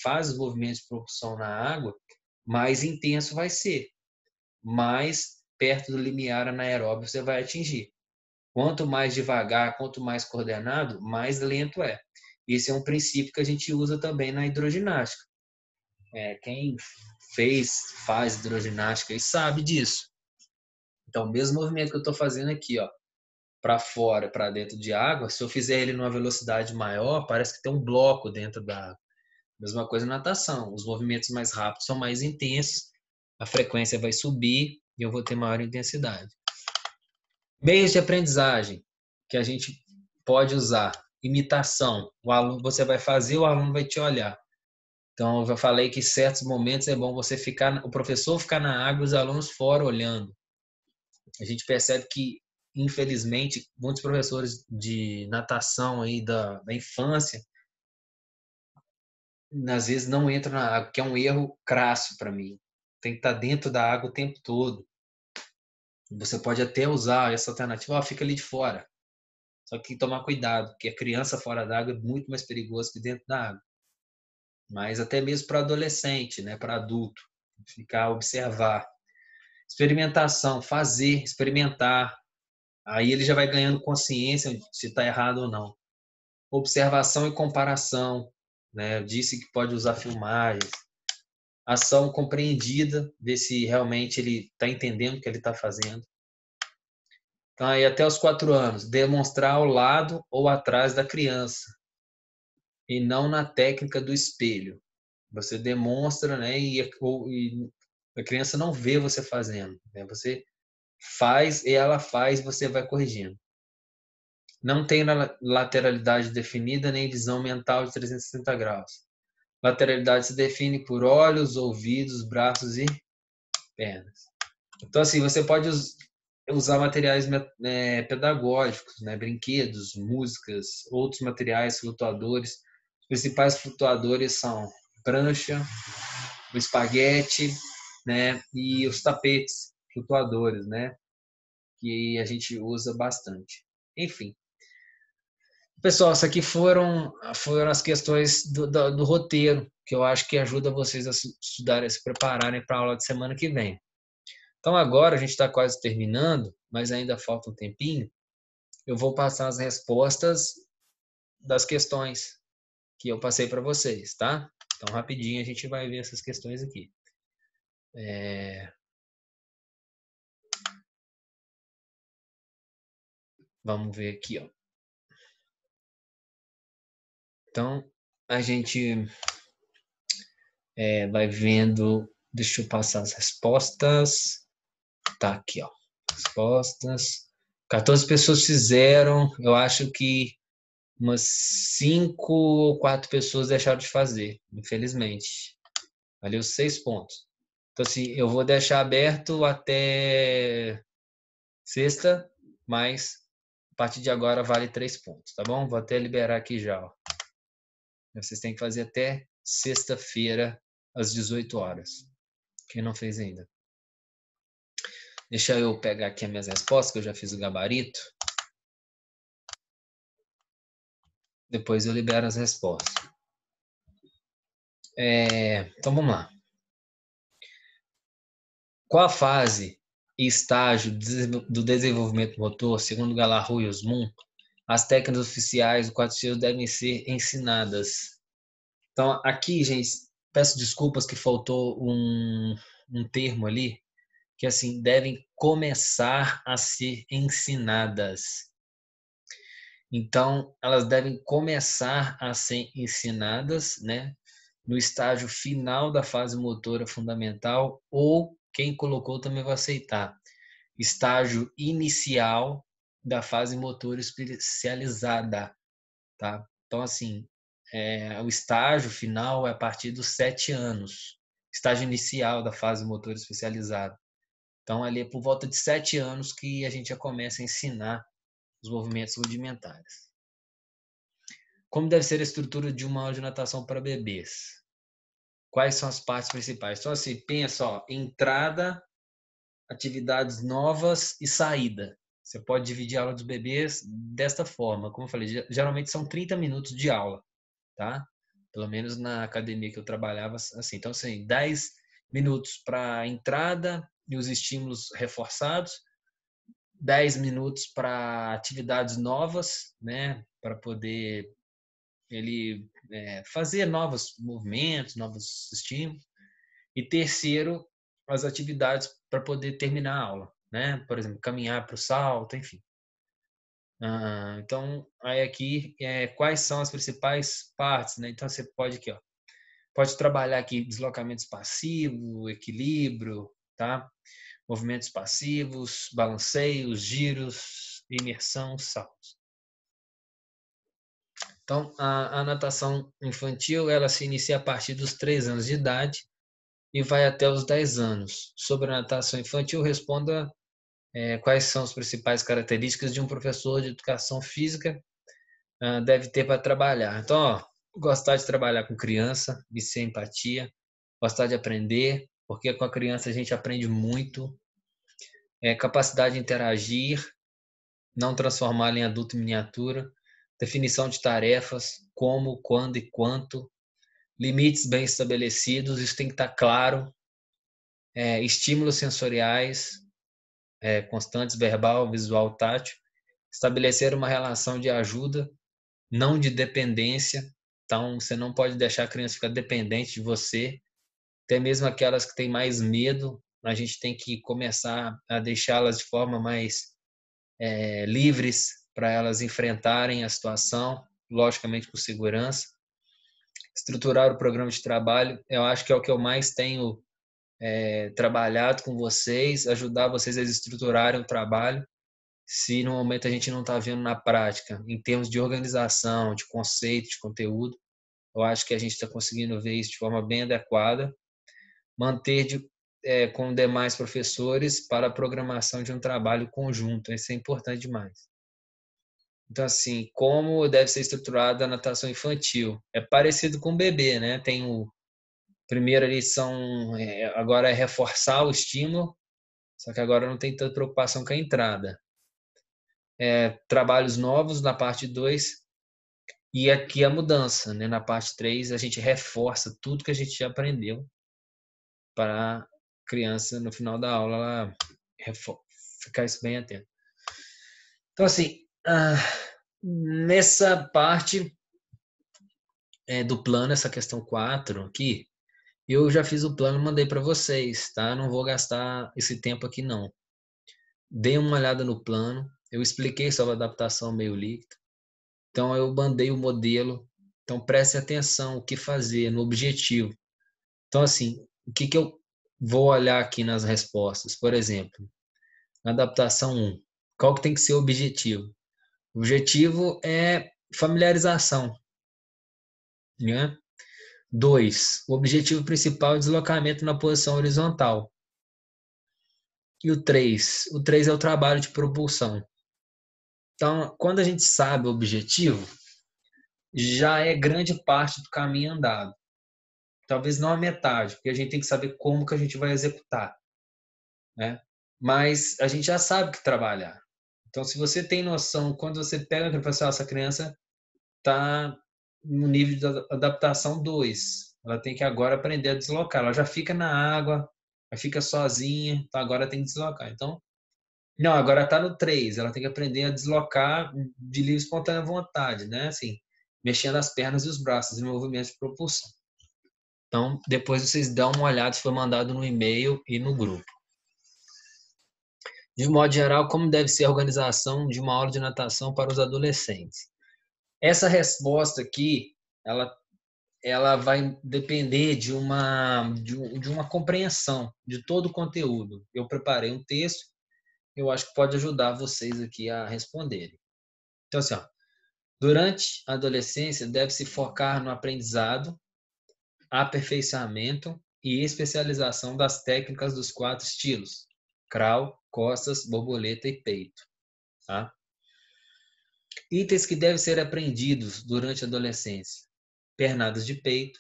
faz os movimentos de propulsão na água, mais intenso vai ser, mais perto do limiar anaeróbio você vai atingir. Quanto mais devagar, quanto mais coordenado, mais lento é. Esse é um princípio que a gente usa também na hidroginástica. Quem faz hidroginástica e sabe disso. Então, o mesmo movimento que eu estou fazendo aqui, ó, para fora, para dentro de água, se eu fizer ele numa velocidade maior, parece que tem um bloco dentro da água. Mesma coisa na natação. Os movimentos mais rápidos são mais intensos, a frequência vai subir e eu vou ter maior intensidade. Meios de aprendizagem que a gente pode usar. Imitação. O aluno, você vai fazer, o aluno vai te olhar. Então, eu já falei que em certos momentos é bom o professor ficar na água e os alunos fora olhando. A gente percebe que infelizmente, muitos professores de natação aí da infância, às vezes não entram na água, que é um erro crasso para mim. Tem que estar dentro da água o tempo todo. Você pode até usar essa alternativa, fica ali de fora. Só que tem que tomar cuidado, porque a criança fora d'água é muito mais perigoso que dentro da água. Mas até mesmo para adolescente, né, para adulto, ficar, observar. Experimentação, fazer, experimentar. Aí ele já vai ganhando consciência se está errado ou não. Observação e comparação, né? Eu disse que pode usar filmagens. Ação compreendida, ver se realmente ele está entendendo o que ele está fazendo. Então, aí até os 4 anos, demonstrar ao lado ou atrás da criança, e não na técnica do espelho. Você demonstra, né, e a criança não vê você fazendo, né? Você faz e ela faz, você vai corrigindo. Não tem lateralidade definida nem visão mental de 360 graus. Lateralidade se define por olhos, ouvidos, braços e pernas. Então, assim, você pode usar materiais pedagógicos, né? Brinquedos, músicas, outros materiais flutuadores. Os principais flutuadores são prancha, o espaguete, né? E os tapetes flutuadores, né? Que a gente usa bastante. Enfim. Pessoal, isso aqui foram as questões do roteiro, que eu acho que ajuda vocês a estudarem, a se prepararem para a aula de semana que vem. Então agora a gente está quase terminando, mas ainda falta um tempinho. Eu vou passar as respostas das questões que eu passei para vocês, tá? Então rapidinho a gente vai ver essas questões aqui. Vamos ver aqui, ó. Então a gente vai vendo. Deixa eu passar as respostas. Tá aqui, ó. Respostas. 14 pessoas fizeram. Eu acho que umas 5 ou 4 pessoas deixaram de fazer, infelizmente. Valeu 6 pontos. Então, assim, eu vou deixar aberto até sexta, mas a partir de agora vale 3 pontos, tá bom? Vou até liberar aqui já, ó. Vocês têm que fazer até sexta-feira, às 18 horas. Quem não fez ainda. Deixa eu pegar aqui as minhas respostas, que eu já fiz o gabarito. Depois eu libero as respostas. Então vamos lá. Qual a fase e estágio do desenvolvimento motor, segundo Galahu e Osmund, as técnicas oficiais do 4 devem ser ensinadas? Então, aqui, gente, peço desculpas que faltou um termo ali, que assim, devem começar a ser ensinadas. Então, elas devem começar a ser ensinadas, né, no estágio final da fase motora fundamental, ou quem colocou também vai aceitar, estágio inicial da fase motora especializada, tá? Então, assim, o estágio final é a partir dos 7 anos, estágio inicial da fase motora especializada. Então, ali é por volta de 7 anos que a gente já começa a ensinar os movimentos rudimentares. Como deve ser a estrutura de uma aula de natação para bebês? Quais são as partes principais? Então, assim, pensa, ó, entrada, atividades novas e saída. Você pode dividir a aula dos bebês desta forma. Como eu falei, geralmente são 30 minutos de aula, tá? Pelo menos na academia que eu trabalhava, assim. Então, assim, 10 minutos para entrada e os estímulos reforçados, 10 minutos para atividades novas, né? Para poder ele fazer novos movimentos, novos estímulos. E terceiro, as atividades para poder terminar a aula, né? Por exemplo, caminhar para o salto, enfim. Então, aí aqui, quais são as principais partes, né? Então, você pode aqui, ó, pode trabalhar aqui deslocamentos passivos, equilíbrio, tá? Movimentos passivos, balanceios, giros, imersão, saltos. Então, a natação infantil, ela se inicia a partir dos 3 anos de idade e vai até os 10 anos. Sobre a natação infantil, responda Quais são as principais características de um professor de educação física deve ter para trabalhar. Então, ó, gostar de trabalhar com criança, de ser empatia, gostar de aprender, porque com a criança a gente aprende muito, capacidade de interagir, não transformá-la em adulto em miniatura, definição de tarefas, como, quando e quanto, limites bem estabelecidos, isso tem que estar claro, estímulos sensoriais, constantes, verbal, visual, tátil, estabelecer uma relação de ajuda, não de dependência. Então, você não pode deixar a criança ficar dependente de você, até mesmo aquelas que têm mais medo, a gente tem que começar a deixá-las de forma mais livres para elas enfrentarem a situação, logicamente com segurança. Estruturar o programa de trabalho, eu acho que é o que eu mais tenho trabalhado com vocês, ajudar vocês a estruturarem o trabalho, se no momento a gente não está vendo na prática, em termos de organização, de conceito, de conteúdo, eu acho que a gente está conseguindo ver isso de forma bem adequada. Manter com demais professores para a programação de um trabalho conjunto, isso é importante demais. Então, assim, como deve ser estruturada a natação infantil? É parecido com o bebê, né? Tem o primeiro ali agora é reforçar o estímulo, só que agora não tem tanta preocupação com a entrada. Trabalhos novos na parte 2 e aqui a mudança, né? Na parte 3 a gente reforça tudo que a gente já aprendeu para a criança no final da aula ela ficar isso bem atento. Então, assim, nessa parte do plano, essa questão 4 aqui, eu já fiz o plano e mandei para vocês, tá? Não vou gastar esse tempo aqui, não. Dei uma olhada no plano, eu expliquei sobre a adaptação meio líquido, então eu mandei o modelo, então preste atenção o que fazer no objetivo. Então, assim, o que eu vou olhar aqui nas respostas? Por exemplo, na adaptação 1, qual que tem que ser o objetivo? O objetivo é familiarização, né? 2, o objetivo principal é deslocamento na posição horizontal. E o 3 é o trabalho de propulsão. Então, quando a gente sabe o objetivo, já é grande parte do caminho andado. Talvez não a metade, porque a gente tem que saber como que a gente vai executar, né? Mas a gente já sabe que trabalhar. Então, se você tem noção, quando você pega a criança, essa criança está no nível de adaptação 2. Ela tem que agora aprender a deslocar. Ela já fica na água, já fica sozinha, então agora tem que deslocar. Então, não, agora está no 3. Ela tem que aprender a deslocar de livre e espontânea vontade, né? Assim, mexendo as pernas e os braços em movimentos de propulsão. Então, depois vocês dão uma olhada se foi mandado no e-mail e no grupo. De modo geral, como deve ser a organização de uma aula de natação para os adolescentes? Essa resposta aqui, ela vai depender de uma compreensão de todo o conteúdo. Eu preparei um texto, eu acho que pode ajudar vocês aqui a responderem. Então, assim, ó, durante a adolescência, deve-se focar no aprendizado, aperfeiçoamento e especialização das técnicas dos 4 estilos: crawl, costas, borboleta e peito. Tá? Itens que devem ser aprendidos durante a adolescência: pernadas de peito,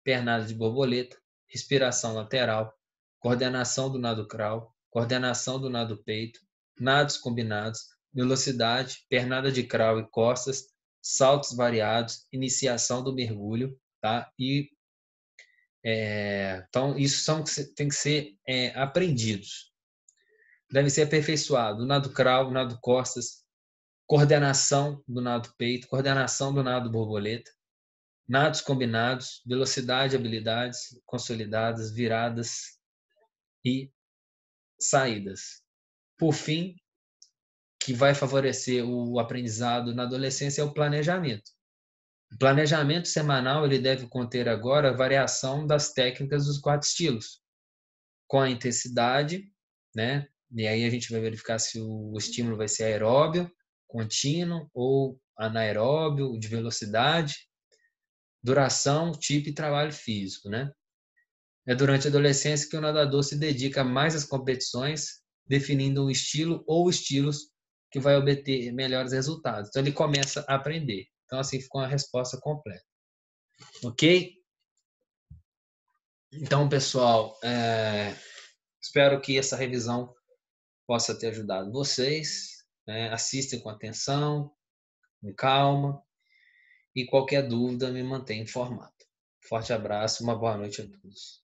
pernada de borboleta, respiração lateral, coordenação do nado crawl, coordenação do nado peito, nados combinados, velocidade, pernada de crawl e costas, saltos variados, iniciação do mergulho, tá? Então, isso tem que ser aprendidos. Deve ser aperfeiçoado o nado crawl, o nado costas, coordenação do nado peito, coordenação do nado borboleta, nados combinados, velocidade, habilidades consolidadas, viradas e saídas. Por fim, que vai favorecer o aprendizado na adolescência é o planejamento. O planejamento semanal ele deve conter agora a variação das técnicas dos 4 estilos, com a intensidade, né? E aí a gente vai verificar se o estímulo vai ser aeróbio, contínuo ou anaeróbio, de velocidade, duração, tipo e trabalho físico, né? É durante a adolescência que o nadador se dedica mais às competições, definindo um estilo ou estilos que vai obter melhores resultados. Então, ele começa a aprender. Então, assim, ficou uma resposta completa. Ok? Então, pessoal, espero que essa revisão possa ter ajudado vocês. Né? Assistem com atenção, com calma, e qualquer dúvida me mantenha informado. Forte abraço, uma boa noite a todos.